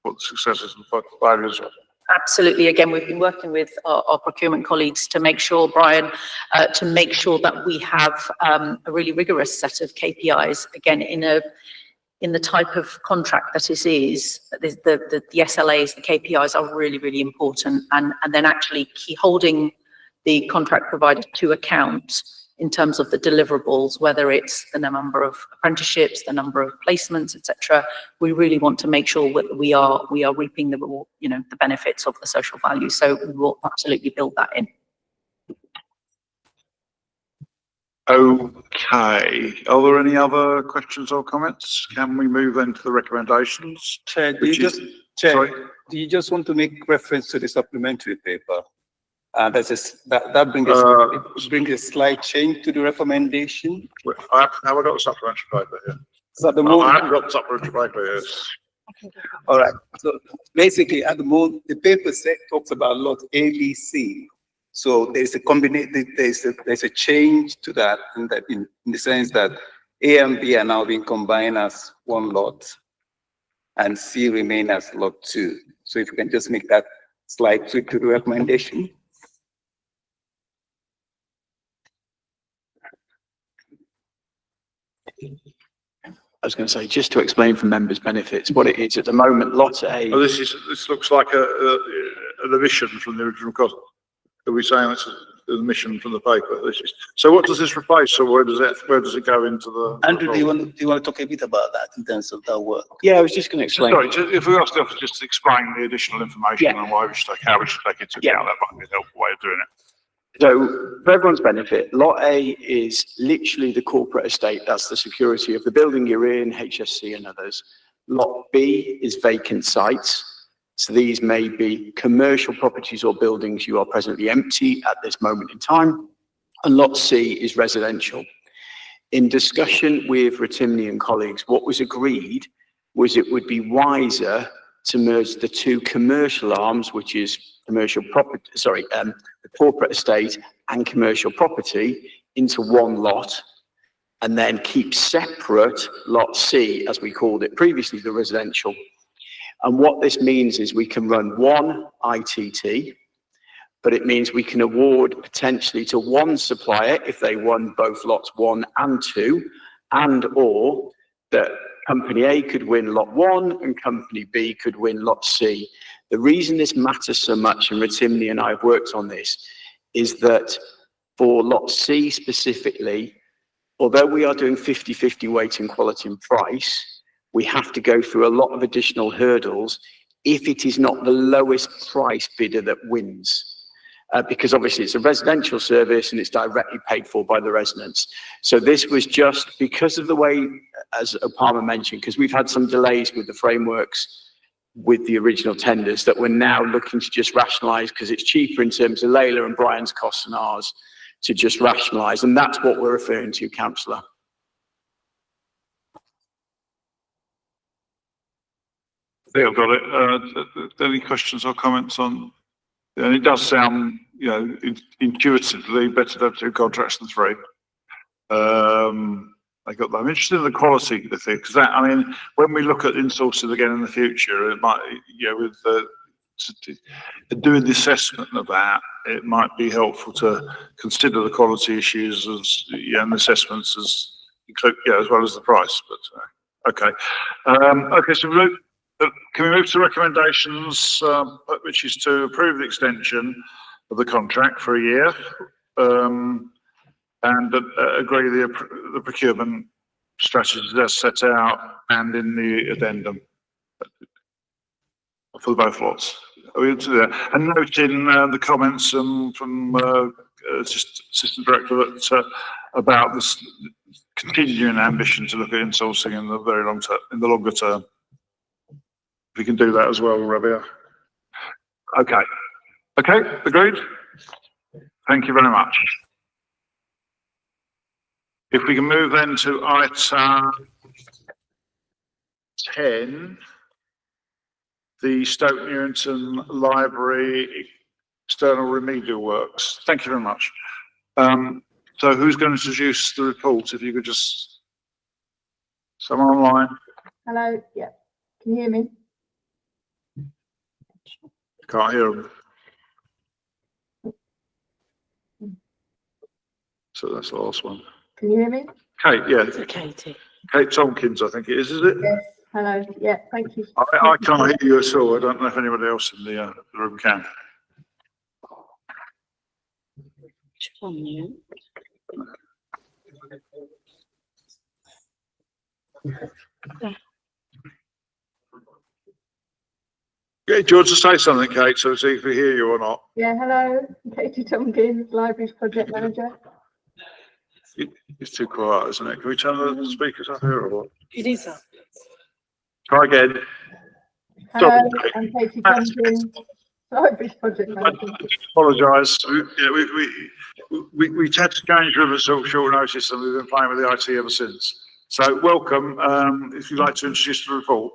what the successes and failures are. Absolutely. Again, we've been working with our procurement colleagues to make sure, Brian, that we have a really rigorous set of KPIs. Again, in the type of contract that it is, the SLAs, the KPIs are really, really important. And then actually holding the contract provider to account in terms of the deliverables, whether it's the number of apprenticeships, the number of placements, etc. We really want to make sure that we are reaping the benefits of the social value. So we will absolutely build that in. Okay. Are there any other questions or comments? Can we move then to the recommendations? Chair, do you just want to make reference to the supplementary paper? That brings a slight change to the recommendation. Have I got the supplementary paper here? So at the moment, I haven't got the supplementary paper here. All right. So basically, at the moment, the paper talks about lot A, B, C. So there's a combination. There's a change to that, in the sense that A and B are now being combined as one lot, and C remain as lot 2. So if you can just make that slight tweak to the recommendation. I was going to say, just to explain for members' benefits, what it is at the moment, lot A. Oh, this looks like an omission from the original cost. Are we saying it's an omission from the paper? So what does this replace, or where does it go into the? Andrew, do you want to talk a bit about that in terms of that work? Yeah, I was just going to explain. Sorry, if we ask the officer just to explain the additional information and why we should take, how we should take it into account, that might be a helpful way of doing it. So, for everyone's benefit, Lot A is literally the corporate estate. That's the security of the building you're in, HSC and others. Lot B is vacant sites. So these may be commercial properties or buildings you are presently empty at this moment in time. And Lot C is residential. In discussion with Ratimni and colleagues, what was agreed was it would be wiser to merge the two commercial arms, which is commercial property, the corporate estate and commercial property, into one lot, and then keep separate lot C, as we called it previously, the residential. And what this means is we can run one ITT, but it means we can award potentially to one supplier if they won both lots 1 and 2, and or that company A could win lot 1 and company B could win lot C. The reason this matters so much, and Ratimni and I have worked on this, is that for lot C specifically, although we are doing 50-50 weight in quality and price, we have to go through a lot of additional hurdles if it is not the lowest price bidder that wins. Because obviously it's a residential service and it's directly paid for by the residents. So this was just because of the way, as Opama mentioned, because we've had some delays with the frameworks with the original tenders, that we're now looking to just rationalise, because it's cheaper in terms of Layla and Brian's costs and ours, to just rationalise. And that's what we're referring to, Councillor. I think I've got it. Any questions or comments on? And it does sound, you know, intuitively better to have 2 contracts than 3. I'm interested in the quality of the thing, because that, I mean, when we look at insourcing again in the future, it might, you know, with doing the assessment of that, it might be helpful to consider the quality issues as, yeah, and assessments as include, yeah, as well as the price. But okay, okay. So can we move to recommendations, which is to approve the extension of the contract for a year, and agree the procurement strategies as set out and in the addendum for both lots. And noting the comments from Assistant Director that about this continuing ambition to look at insourcing in the very long term, in the longer term. We can do that as well, Rabia. Okay. Okay, agreed? Thank you very much. If we can move then to item 10, the Stoke Newington Library external remedial works. Thank you very much. So who's going to introduce the report? If you could just, someone online. Hello, yeah, can you hear me? Can't hear them. So that's the last one. Can you hear me? Kate, yeah. Katie. Kate Tompkins, I think it is it? Yes, hello, yeah, thank you. I can't hear you at all. I don't know if anybody else in the room can. Yeah, do you want to say something, Kate, so see if we hear you or not? Yeah, hello, Katie Tompkins, Libraries Project Manager. It's too quiet, isn't it? Can we turn the speakers up here or what? It is up. Try again. Hello, I'm Katie Tompkins, Libraries Project Manager. Apologise. We had to change room at short notice, and we've been playing with the IT ever since. So welcome. If you'd like to introduce the report.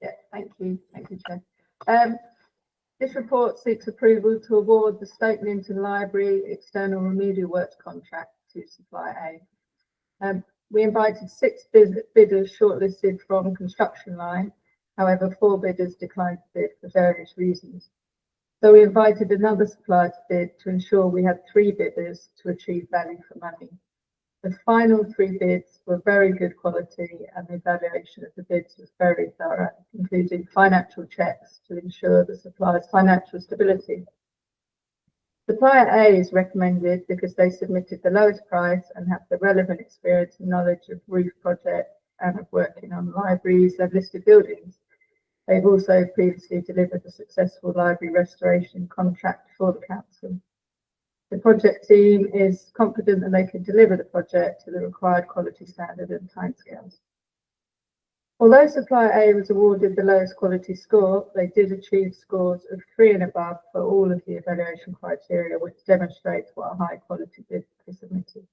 Yeah, thank you, Chair. This report seeks approval to award the Stoke Newington Library external remedial works contract to supplier A. We invited 6 bidders shortlisted from Construction Line. However, 4 bidders declined to bid for various reasons. So we invited another supplier to bid to ensure we had 3 bidders to achieve value for money. The final 3 bids were very good quality, and the evaluation of the bids was very thorough, including financial checks to ensure the supplier's financial stability. Supplier A is recommended because they submitted the lowest price and have the relevant experience and knowledge of roof projects and of working on libraries and listed buildings. They've also previously delivered a successful library restoration contract for the council. The project team is confident that they can deliver the project to the required quality standard and timescales. Although supplier A was awarded the lowest quality score, they did achieve scores of 3 and above for all of the evaluation criteria, which demonstrates what a high quality bid they submitted.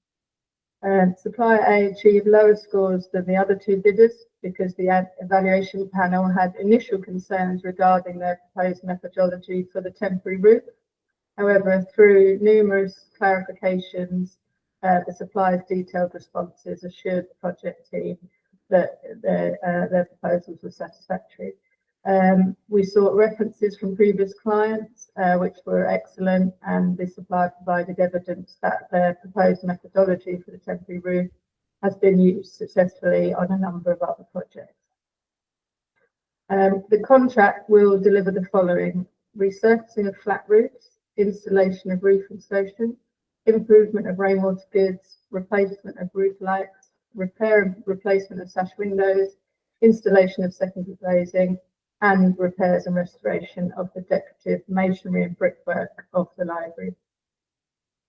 Supplier A achieved lower scores than the other two bidders because the evaluation panel had initial concerns regarding their proposed methodology for the temporary route. However, through numerous clarifications, the supplier's detailed responses assured the project team that their proposals were satisfactory. We sought references from previous clients, which were excellent, and the supplier provided evidence that their proposed methodology for the temporary roof has been used successfully on a number of other projects. The contract will deliver the following: resurfacing of flat roofs, installation of roof insulation, improvement of rainwater goods, replacement of roof lights, repair and replacement of sash windows, installation of secondary glazing, and repairs and restoration of the decorative masonry and brickwork of the library.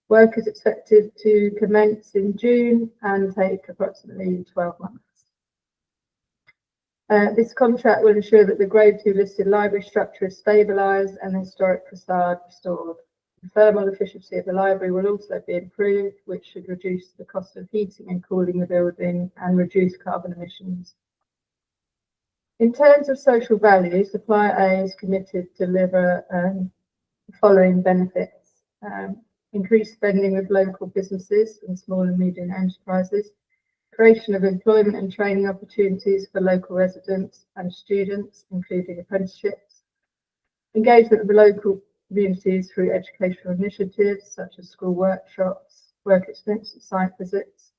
Work is expected to commence in June and take approximately 12 months. This contract will ensure that the Grade 2 listed library structure is stabilised and the historic facade restored. The thermal efficiency of the library will also be improved, which should reduce the cost of heating and cooling the building and reduce carbon emissions. In terms of social value, Supplier A is committed to deliver the following benefits: increased spending with local businesses and small and medium enterprises, creation of employment and training opportunities for local residents and students, including apprenticeships, engagement with local communities through educational initiatives such as school workshops, work experience and site visits,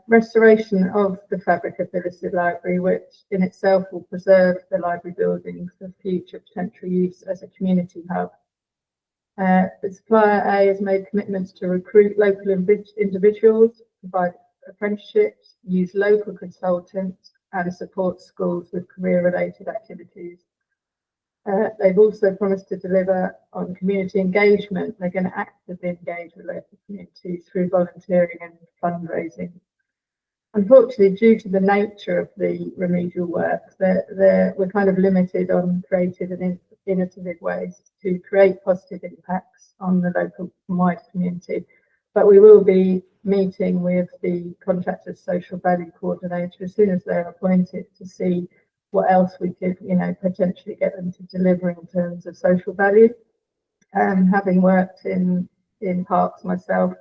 restoration of the fabric of the listed library, which in itself will preserve the library building for future potential use as a community hub. The Supplier A has made commitments to recruit local individuals, provide apprenticeships, use local consultants, and support schools with career-related activities. They've also promised to deliver on community engagement. They're going to actively engage with local communities through volunteering and fundraising. Unfortunately, due to the nature of the remedial work, we're kind of limited on creative and innovative ways to create positive impacts on the local and wider community. But we will be meeting with the contractor's social value coordinator as soon as they're appointed to see what else we could, potentially get them to deliver in terms of social value. Having worked in parks myself,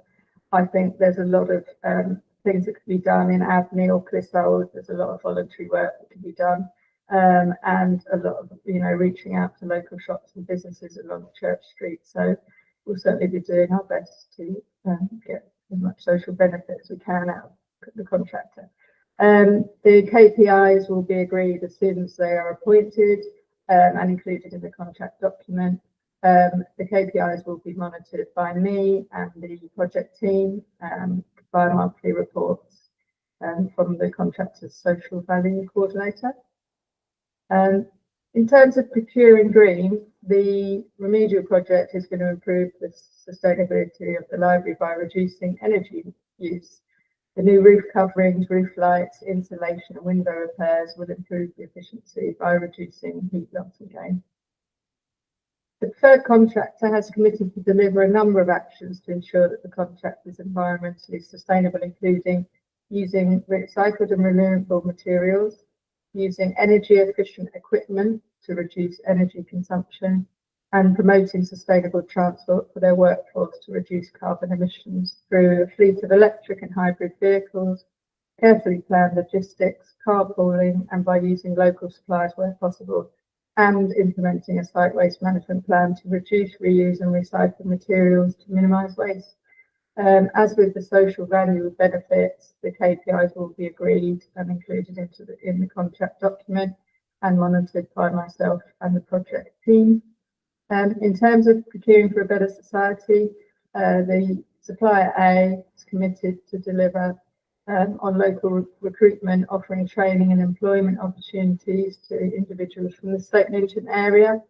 I think there's a lot of things that could be done in Abney or Clissold. There's a lot of voluntary work that can be done, and a lot of reaching out to local shops and businesses along Church Street. So we'll certainly be doing our best to get as much social benefit as we can out of the contractor. The KPIs will be agreed as soon as they are appointed and included in the contract document. The KPIs will be monitored by me and the project team via monthly reports from the contractor's social value coordinator. In terms of procuring green, the remedial project is going to improve the sustainability of the library by reducing energy use. The new roof coverings, roof lights, insulation and window repairs will improve the efficiency by reducing heat loss and gain. The preferred contractor has committed to deliver a number of actions to ensure that the contract is environmentally sustainable, including using recycled and renewable materials, using energy efficient equipment to reduce energy consumption, and promoting sustainable transport for their workforce to reduce carbon emissions through a fleet of electric and hybrid vehicles, carefully planned logistics, carpooling, and by using local suppliers where possible, and implementing a site waste management plan to reduce, reuse and recycle materials to minimise waste. As with the social value of benefits, the KPIs will be agreed and included in the contract document and monitored by myself and the project team. In terms of procuring for a better society, the Supplier A is committed to deliver on local recruitment, offering training and employment opportunities to individuals from the Stoke Newington area,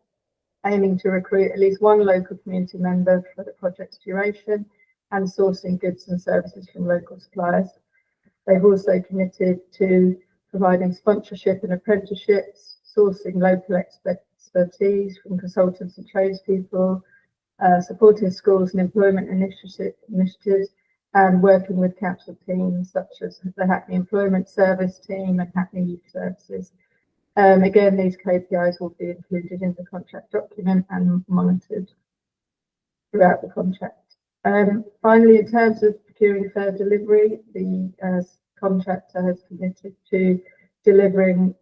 aiming to recruit at least one local community member for the project's duration, and sourcing goods and services from local suppliers. They've also committed to providing sponsorship and apprenticeships, sourcing local expertise from consultants and tradespeople, supporting schools and employment initiatives, and working with council teams such as the Hackney Employment Service team and Hackney Youth Services. Again, these KPIs will be included in the contract document and monitored throughout the contract. Finally, in terms of procuring fair delivery, the contractor has committed to delivering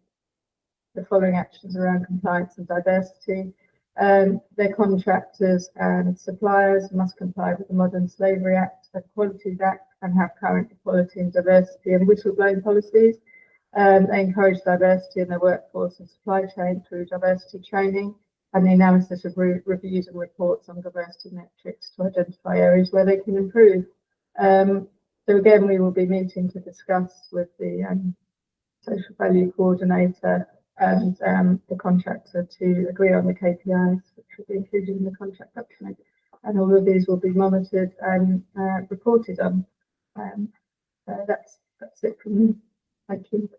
the following actions around compliance and diversity. Their contractors and suppliers must comply with the Modern Slavery Act, the Qualities Act, and have current equality and diversity and whistleblowing policies. They encourage diversity in their workforce and supply chain through diversity training and the analysis of reviews and reports on diversity metrics to identify areas where they can improve. So again, we will be meeting to discuss with the social value coordinator and the contractor to agree on the KPIs, which will be included in the contract document. And all of these will be monitored and reported on. That's it from me. Thank you.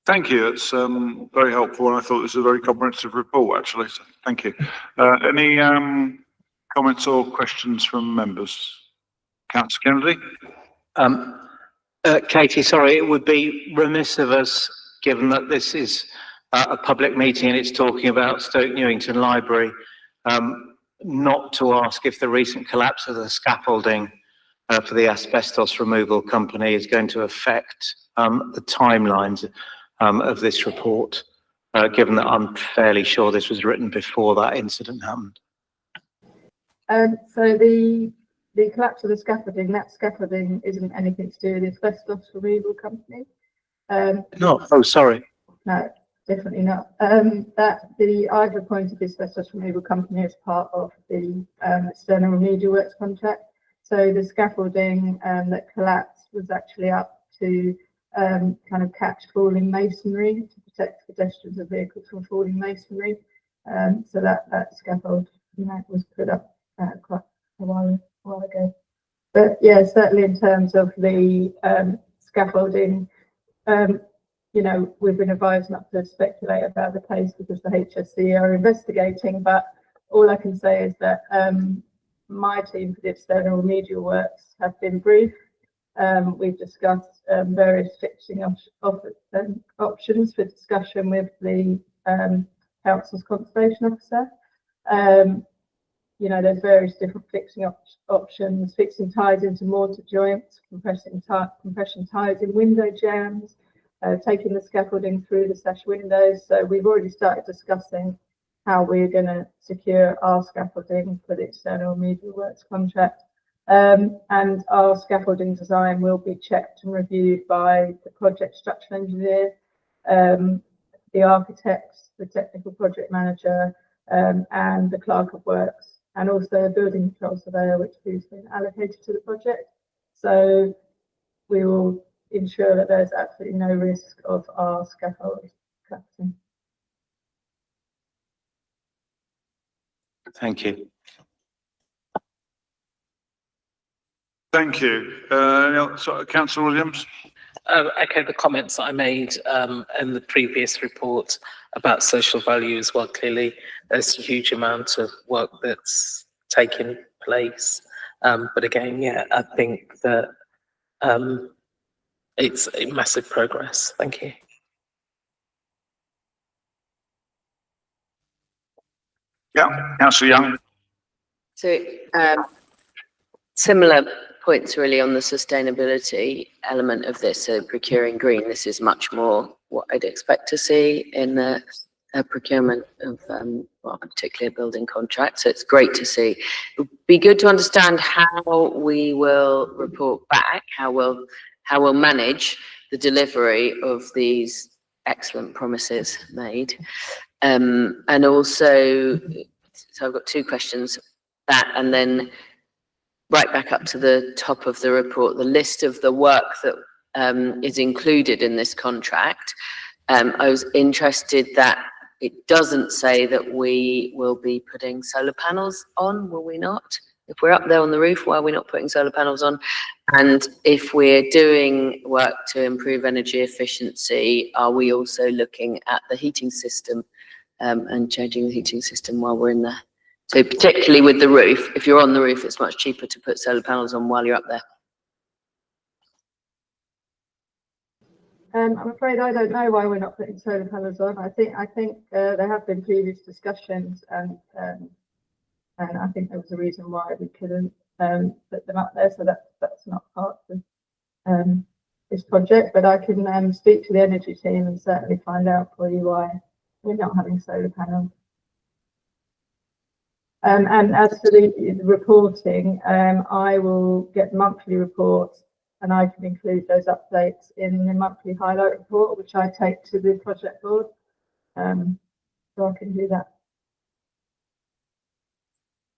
Thank you. It's very helpful, and I thought this was a very comprehensive report, actually. So thank you. Any comments or questions from members? Councillor Kennedy? Katie, sorry, it would be remiss of us, given that this is a public meeting and it's talking about Stoke Newington Library, not to ask if the recent collapse of the scaffolding for the asbestos removal company is going to affect the timelines of this report, given that I'm fairly sure this was written before that incident happened. So the collapse of the scaffolding, that scaffolding isn't anything to do with the asbestos removal company. No, oh, sorry. No, definitely not. I've appointed the asbestos removal company as part of the external remedial works contract. So the scaffolding that collapsed was actually up to kind of catch falling masonry to protect pedestrians and vehicles from falling masonry. So that scaffold was put up quite a while ago. But yeah, certainly in terms of the scaffolding, you know, we've been advised not to speculate about the case because the HSC are investigating, but all I can say is that my team for the external remedial works have been briefed. We've discussed various fixing options for discussion with the council's conservation officer. You know, there's various different fixing options, fixing ties into mortar joints, compression ties in window jambs, taking the scaffolding through the sash windows. So we've already started discussing how we're going to secure our scaffolding for the external remedial works contract. And our scaffolding design will be checked and reviewed by the project structural engineer, the architects, the technical project manager, and the clerk of works, and also a building control surveyor, which has been allocated to the project. So we will ensure that there's absolutely no risk of our scaffold collapsing. Thank you. Thank you. Councillor Williams? Echo the comments that I made in the previous report about social value as well. Clearly, there's a huge amount of work that's taking place. But again, yeah, I think that it's a massive progress. Thank you. Yeah, Councillor Young. So similar points really on the sustainability element of this. So procuring green, this is much more what I'd expect to see in the procurement of well, particularly a building contract. So it's great to see. It would be good to understand how we will report back, how we'll manage the delivery of these excellent promises made. And also, so I've got two questions, that and then right back up to the top of the report, the list of the work that is included in this contract. I was interested that it doesn't say that we will be putting solar panels on, will we not? If we're up there on the roof, why are we not putting solar panels on? And if we're doing work to improve energy efficiency, are we also looking at the heating system and changing the heating system while we're in there So particularly with the roof, if you're on the roof, it's much cheaper to put solar panels on while you're up there. I'm afraid I don't know why we're not putting solar panels on. I think there have been previous discussions, and I think there was a reason why we couldn't put them up there. So that's not part of this project. But I can speak to the energy team and certainly find out for you why we're not having solar panels. And as for the reporting, I will get monthly reports, and I can include those updates in the monthly highlight report, which I take to the project board. So I can do that.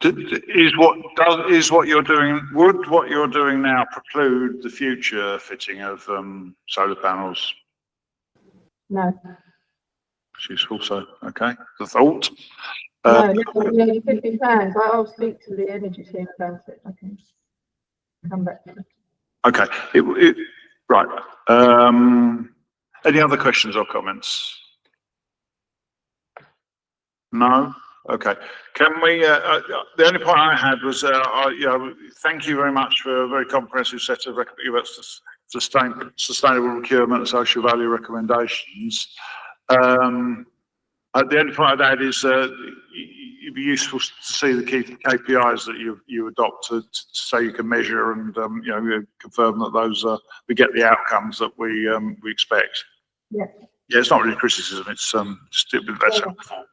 Is what you're doing, would what you're doing now preclude the future fitting of solar panels? No. It's useful, so, okay, the thought. No, it could be planned. I'll speak to the energy team about it. I can come back to it. Okay, right. Any other questions or comments? No? Okay. Can we, the only point I had was, thank you very much for a very comprehensive set of sustainable procurement and social value recommendations. The only point I'd add is it'd be useful to see the key KPIs that you adopt so you can measure and confirm that those we get the outcomes that we expect. Yeah. Yeah, it's not really criticism. It's just a bit less helpful.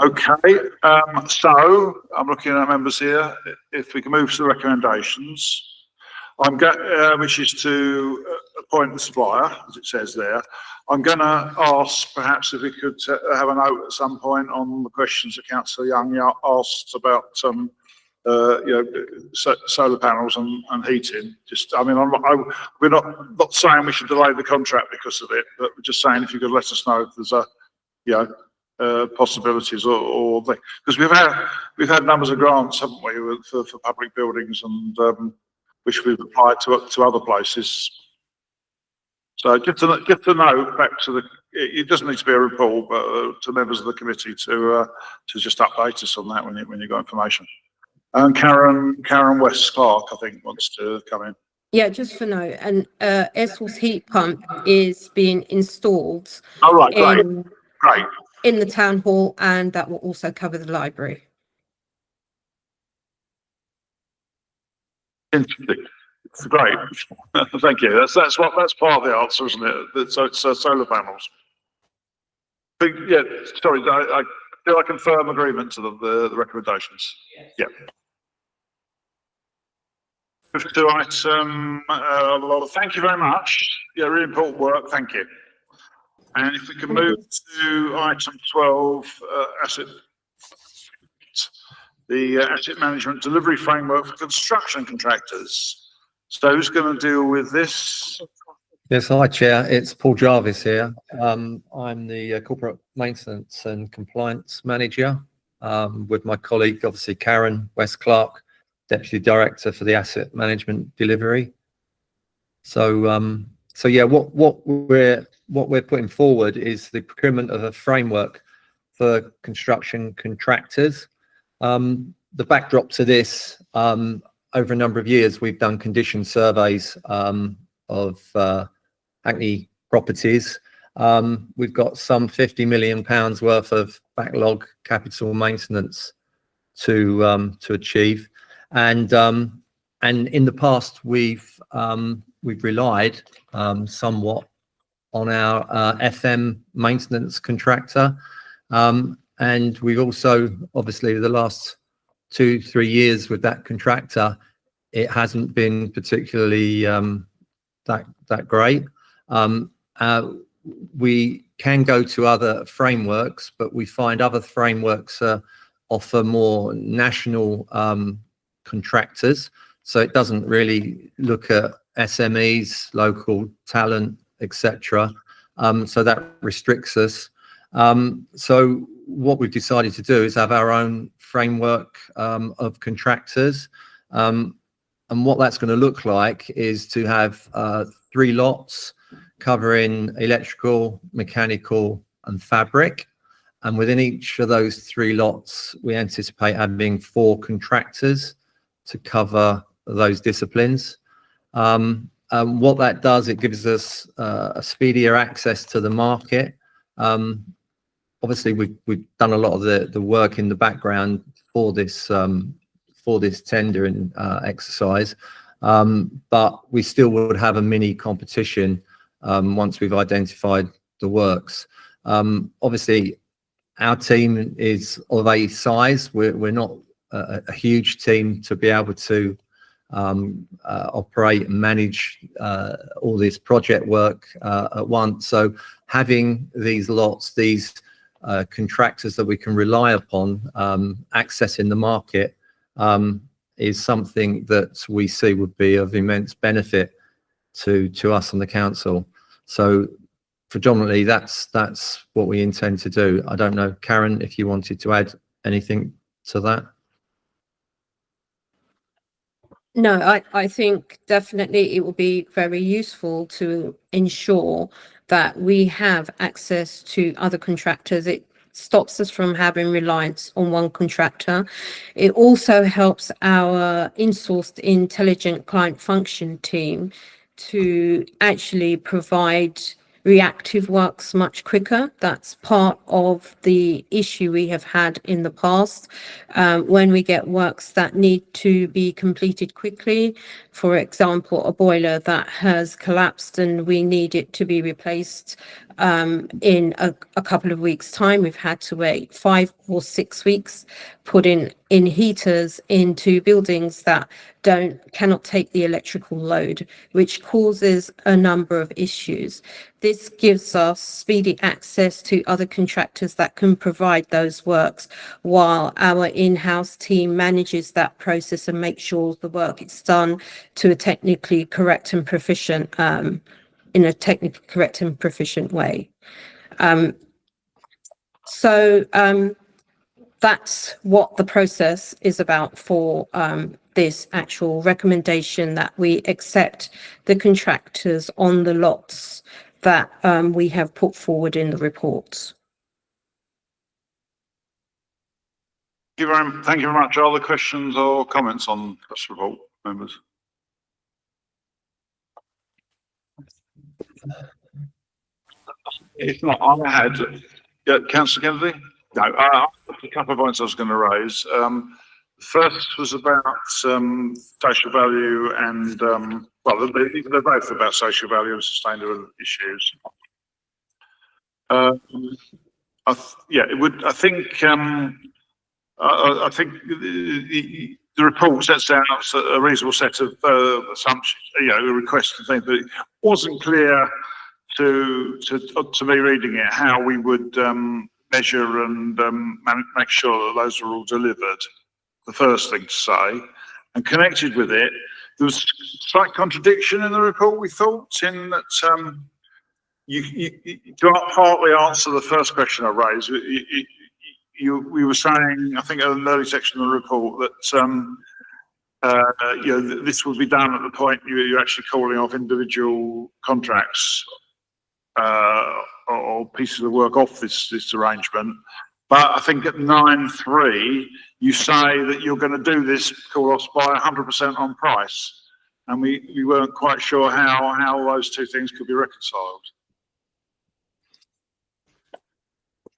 Okay. So I'm looking at members here. If we can move to the recommendations, which is to appoint the supplier, as it says there. I'm going to ask perhaps if we could have a note at some point on the questions that Councillor Young asked about solar panels and heating. Just, I mean, we're not saying we should delay the contract because of it, but we're just saying if you could let us know if there's possibilities or because we've had numbers of grants, haven't we, for public buildings and which we've applied to other places. So just to know back to it doesn't need to be a report, but to members of the committee to just update us on that when you got information. And Karen West Clark, I think, wants to come in. Yeah, just for now, an air source heat pump is being installed. Oh, right, great. In the town hall, and that will also cover the library. Interesting. It's great. Thank you. That's part of the answer, isn't it? So it's solar panels. But, yeah. Sorry. I confirm agreement to the recommendations. Yes. Yeah. Move to item. Thank you very much. Yeah, really important work. Thank you. And if we can move to item 12, the asset management delivery framework for construction contractors. So who's going to deal with this? Yes, hi Chair, it's Paul Jarvis here. I'm the Corporate Maintenance and Compliance Manager with my colleague, obviously Karen West Clark, Deputy Director for the Asset Management Delivery. So yeah, what we're putting forward is the procurement of a framework for construction contractors. The backdrop to this, over a number of years, we've done condition surveys of Hackney properties. We've got some £50 million worth of backlog capital maintenance to achieve, and in the past we've relied somewhat on our FM maintenance contractor, and we've also, obviously, the last 2-3 years with that contractor, it hasn't been particularly that great. We can go to other frameworks, but we find other frameworks offer more national contractors, so it doesn't really look at SMEs, local talent, etc. So that restricts us. So what we've decided to do is have our own framework of contractors, and what that's going to look like is to have 3 lots covering electrical, mechanical and fabric, And within each of those 3 lots, we anticipate having 4 contractors to cover those disciplines. What that does, it gives us a speedier access to the market. Obviously, we've done a lot of the work in the background for this tendering exercise, but we still would have a mini competition once we've identified the works. Obviously, our team is of a size. We're not a huge team to be able to operate and manage all this project work at once. So having these lots, these contractors that we can rely upon accessing the market is something that we see would be of immense benefit to us on the council. So predominantly that's what we intend to do. I don't know, Karen, if you wanted to add anything to that. No, I think definitely it will be very useful to ensure that we have access to other contractors. It stops us from having reliance on one contractor. It also helps our insourced intelligent client function team to actually provide reactive works much quicker. That's part of the issue we have had in the past. When we get works that need to be completed quickly, for example, a boiler that has collapsed and we need it to be replaced in a couple of weeks' time, we've had to wait 5 or 6 weeks, put in heaters into buildings that cannot take the electrical load, which causes a number of issues. This gives us speedy access to other contractors that can provide those works while our in-house team manages that process and makes sure the work is done to a technically correct and proficient in a technically correct and proficient way. That's what the process is about for this actual recommendation, that we accept the contractors on the lots that we have put forward in the reports. Thank you very much. Are there questions or comments on this report, members? If not, I had, Councillor Kennedy? No, a couple of points I was going to raise. First was about social value and, well, they're both about social value and sustainable issues. Yeah, it would, I think the report sets out a reasonable set of assumptions, requests and things, but it wasn't clear to me reading it how we would measure and make sure that those are all delivered. The first thing to say, and connected with it, there was slight contradiction in the report, we thought, in that you can't partly answer the first question I raised. We were saying, I think in an early section of the report, that this will be done at the point you're actually calling off individual contracts or pieces of work off this arrangement. But I think at 9.3, you say that you're going to do this call-offs by 100% on price. And we weren't quite sure how those two things could be reconciled.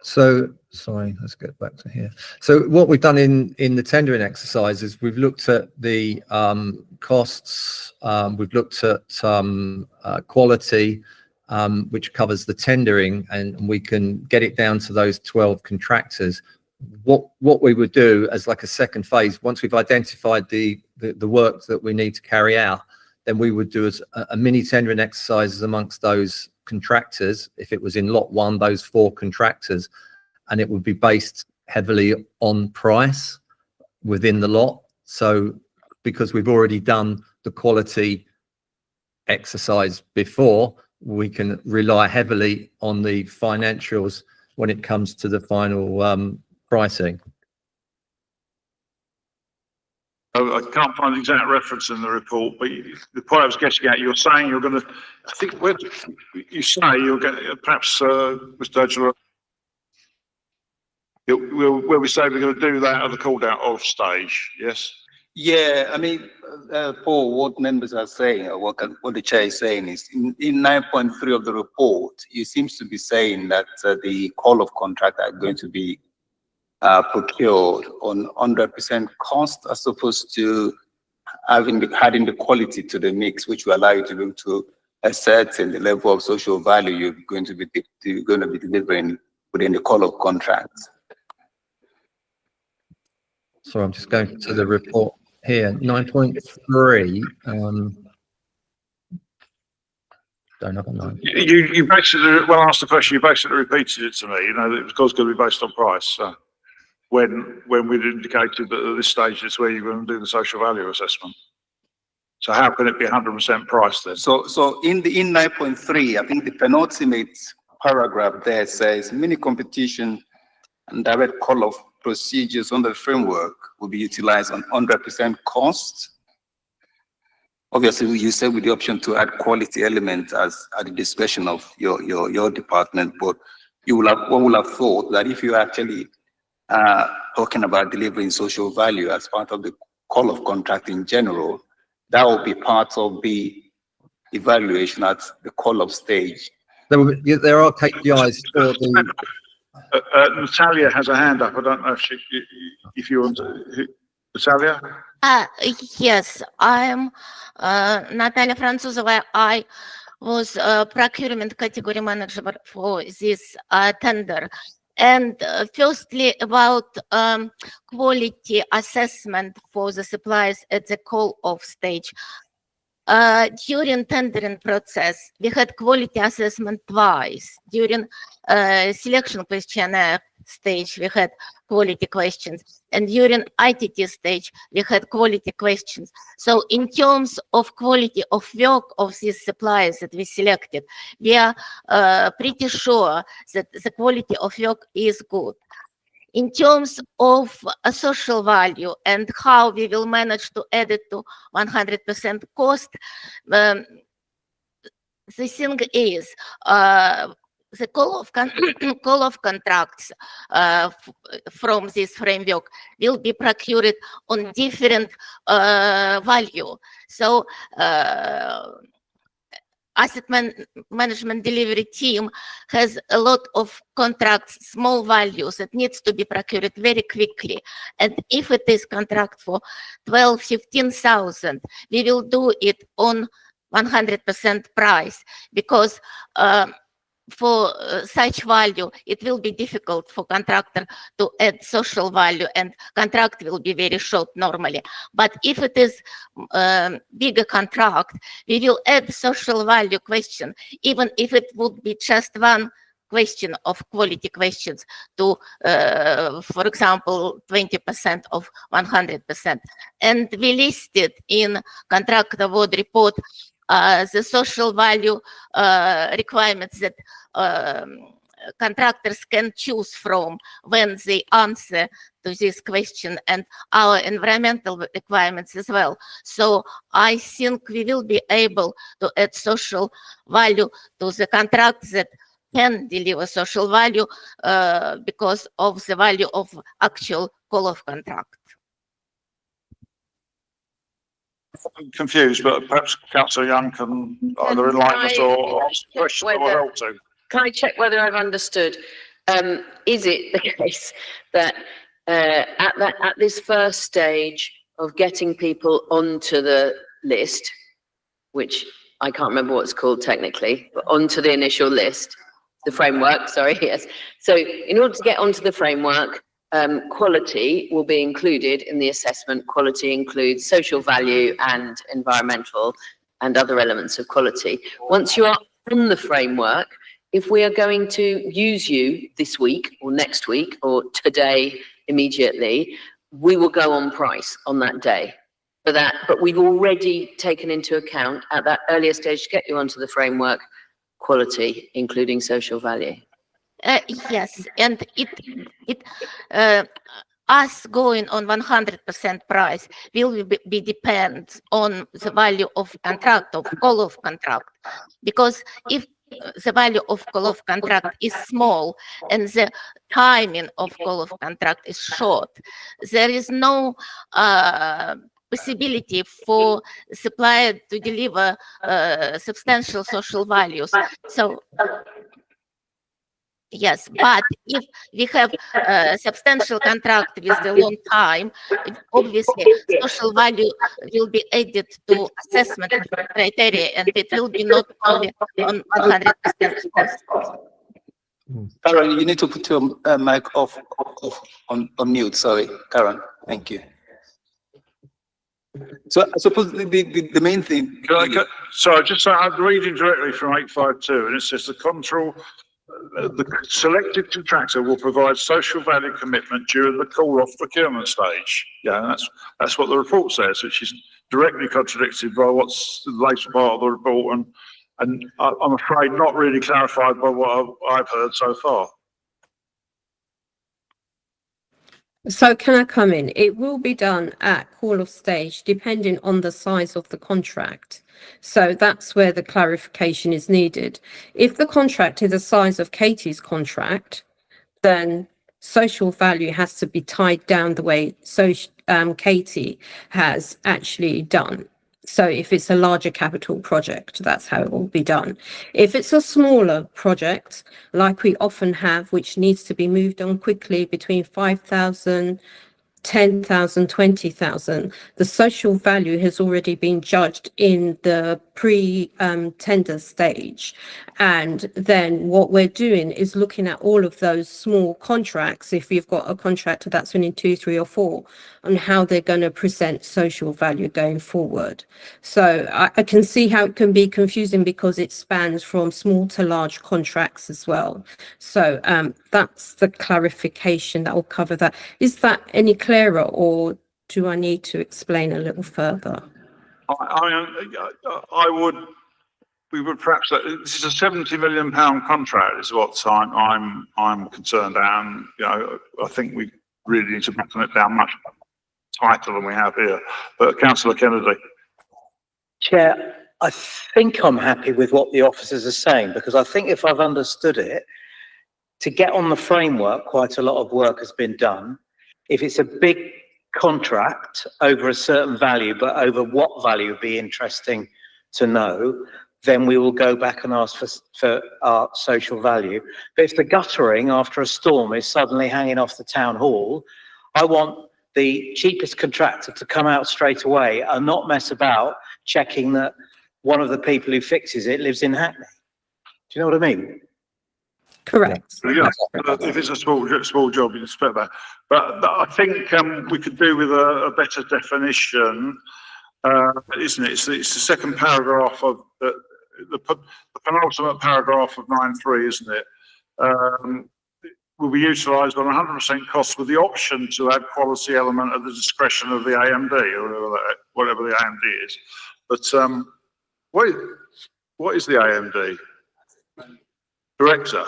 So, sorry, let's get back to here. So what we've done in the tendering exercise is we've looked at the costs, we've looked at quality, which covers the tendering, and we can get it down to those 12 contractors. What we would do as like a second phase, once we've identified the work that we need to carry out, then we would do a mini tendering exercises amongst those contractors. If it was in lot 1, those 4 contractors, and it would be based heavily on price within the lot. So because we've already done the quality exercise before, we can rely heavily on the financials when it comes to the final pricing. I can't find the exact reference in the report, but the point I was getting at, you're saying you're going to, I think, you say you're going to, perhaps, Mr. Edgeler. Where we say we're going to do that at the called out of stage, yes? Yeah, I mean, Paul, what members are saying, or what the chair is saying is, in 9.3 of the report, it seems to be saying that the call of contract are going to be procured on 100% cost, as opposed to adding the quality to the mix, which will allow you to be able to ascertain the level of social value you're going to be delivering within the call of contracts. So I'm just going to the report here, 9.3. Don't have a 9. You basically, when I asked the question, you basically repeated it to me, you know, that it was going to be based on price. So when we'd indicated that at this stage is where you're going to do the social value assessment. So how can it be 100% price then? So in 9.3, I think the penultimate paragraph there says mini competition and direct call of procedures under the framework will be utilized on 100% cost. Obviously, you said with the option to add quality element as at the discretion of your department, but one will have thought that if you actually talking about delivering social value as part of the call of contract in general, that will be part of the evaluation at the call of stage. There are KPIs for the. Natalia has a hand up. I don't know if you want to. Natalia? Yes, I'm Natalia Franzuzova. I was procurement category manager for this tender. And firstly, about quality assessment for the suppliers at the call-off stage. During tendering process, we had quality assessment twice. During selection questionnaire stage, we had quality questions. And during ITT stage, we had quality questions. So in terms of quality of work of these suppliers that we selected, we are pretty sure that the quality of work is good. In terms of a social value and how we will manage to add it to 100% cost, the thing is, the call of contracts from this framework will be procured on different value. So asset management delivery team has a lot of contracts, small values that needs to be procured very quickly. And if it is contract for 12,000-15,000, we will do it on 100% price, because for such value, it will be difficult for contractor to add social value, and contract will be very short normally. But if it is bigger contract, we will add social value question, even if it would be just one question of quality questions to, for example, 20% of 100%. And we listed in contract award report the social value requirements that contractors can choose from when they answer to this question, and our environmental requirements as well. So I think we will be able to add social value to the contracts that can deliver social value because of the value of actual call of contract. I'm confused, but perhaps Councillor Young can either enlighten us or ask a question that will help to. Can I check whether I've understood? Is it the case that at this first stage of getting people onto the list, which I can't remember what it's called technically, but onto the initial list, the framework, sorry, yes. So in order to get onto the framework, quality will be included in the assessment. Quality includes social value and environmental and other elements of quality. Once you are on the framework, if we are going to use you this week or next week or today immediately, we will go on price on that day for that. But we've already taken into account at that earlier stage to get you onto the framework, quality, including social value. Yes, and us going on 100% price will be depend on the value of contract, of call of contract, because if the value of call of contract is small and the timing of call of contract is short, there is no possibility for supplier to deliver substantial social values. So yes, but if we have a substantial contract with a long time, obviously social value will be added to assessment criteria, and it will be not only on 100% cost. Karen, you need to put your mic off on mute. Sorry, Karen. Thank you. So I suppose the main thing. Sorry, just I'm reading directly from 852, and it says the selected contractor will provide social value commitment during the call-off procurement stage. Yeah, that's what the report says, which is directly contradicted by what's the later part of the report, and I'm afraid not really clarified by what I've heard so far. So can I come in? It will be done at call-off stage, depending on the size of the contract. So that's where the clarification is needed. If the contract is the size of Katie's contract, then social value has to be tied down the way Katie has actually done. So if it's a larger capital project, that's how it will be done. If it's a smaller project, like we often have, which needs to be moved on quickly between 5,000, 10,000, 20,000, the social value has already been judged in the pre-tender stage. And then what we're doing is looking at all of those small contracts, if you've got a contractor that's winning 2, 3 or 4, on how they're going to present social value going forward. So I can see how it can be confusing because it spans from small to large contracts as well. So that's the clarification that will cover that. Is that any clearer, or do I need to explain a little further? We would perhaps, this is a £70 million contract is what I'm concerned about. You know, I think we really need to button it down much tighter than we have here. But Councillor Kennedy. Chair, I think I'm happy with what the officers are saying, because I think if I've understood it, to get on the framework, quite a lot of work has been done. If it's a big contract over a certain value, but over what value would be interesting to know, then we will go back and ask for our social value. But if the guttering after a storm is suddenly hanging off the town hall, I want the cheapest contractor to come out straight away and not mess about checking that one of the people who fixes it lives in Hackney. Do you know what I mean? Correct. Yeah, if it's a small job, you expect that. But I think we could do with a better definition, isn't it? It's the second paragraph of the penultimate paragraph of 9.3, isn't it? Will be utilised on 100% cost with the option to add quality element at the discretion of the AMD, or whatever the AMD is. But what is the AMD? Director.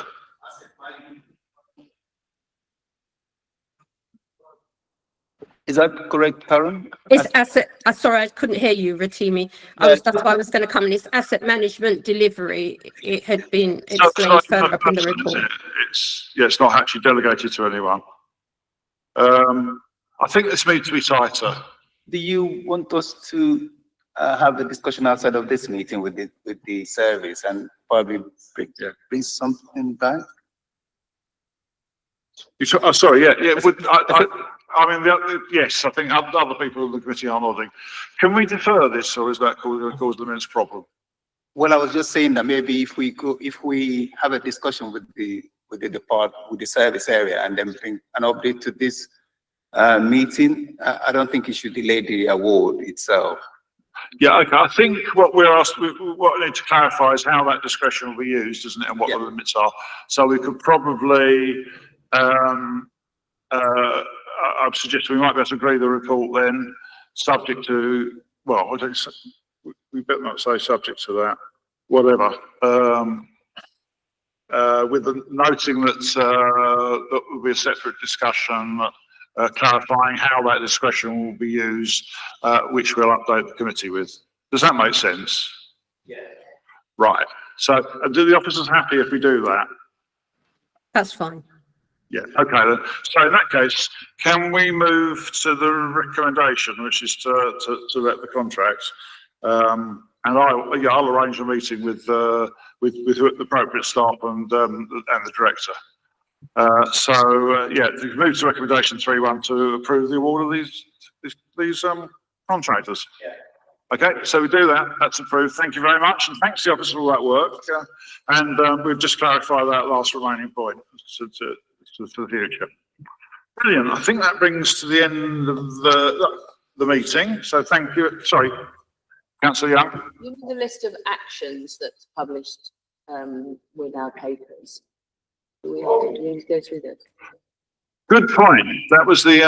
Is that correct, Karen? It's asset, sorry, I couldn't hear you, Rotimi. That's why I was going to come in. It's asset management delivery. It had been explained further up in the report. It's not actually delegated to anyone. I think this needs to be tighter. Do you want us to have the discussion outside of this meeting with the service and probably bring something back? Sorry, yeah. I mean, yes, I think other people in the committee are nodding. Can we defer this, or is that going to cause the immense problem? Well, I was just saying that maybe if we have a discussion with the service area and then bring an update to this meeting, I don't think it should delay the award itself. Yeah, okay. I think what we're asked, what we need to clarify is how that discretion will be used, isn't it, and what the limits are. So we could probably, I'm suggesting we might be able to agree the report then, subject to, well, we better not say subject to that, whatever. With the noting that will be a separate discussion, clarifying how that discretion will be used, which we'll update the committee with. Does that make sense? Yeah. Right. So do the officers happy if we do that? That's fine. Yeah, okay then. So in that case, can we move to the recommendation, which is to let the contract? And I'll arrange a meeting with the appropriate staff and the director. Yeah, we move to recommendation 3.1 to approve the award of these contractors. Yeah. Okay, so we do that. That's approved. Thank you very much, and thanks to the office for all that work. We've just clarified that last remaining point to the future. Brilliant. I think that brings to the end of the meeting. So thank you. Sorry, Councillor Young. You know the list of actions that's published with our papers. Do we need to go through that? Good point. That was the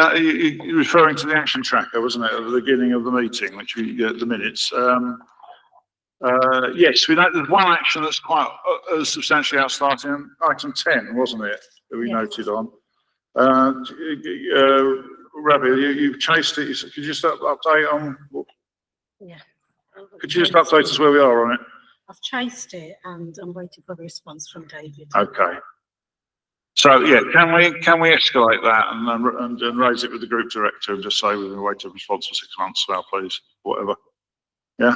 referring to the action tracker, wasn't it, at the beginning of the meeting, which we the minutes. Yes, we know there's one action that's quite substantially outstarting. Item 10, wasn't it, that we noted on? Ravi, you've chased it. Could you just update on? Yeah. Could you just update us where we are on it? I've chased it and I'm waiting for a response from David. Okay. So yeah, can we escalate that and raise it with the group director and just say we've been waiting for a response for 6 months now, please, whatever. Yeah.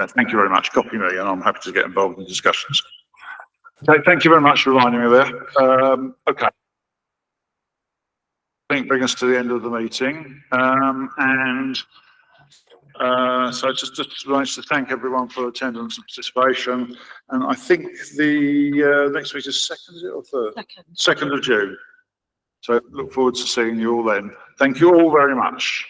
Thank you very much. Copy me, and I'm happy to get involved in discussions. Okay, thank you very much for reminding me there. Okay. I think bring us to the end of the meeting, so just managed to thank everyone for attendance and participation. And I think the next week is 2nd, is it, or 3rd? 2nd of June. So look forward to seeing you all then. Thank you all very much.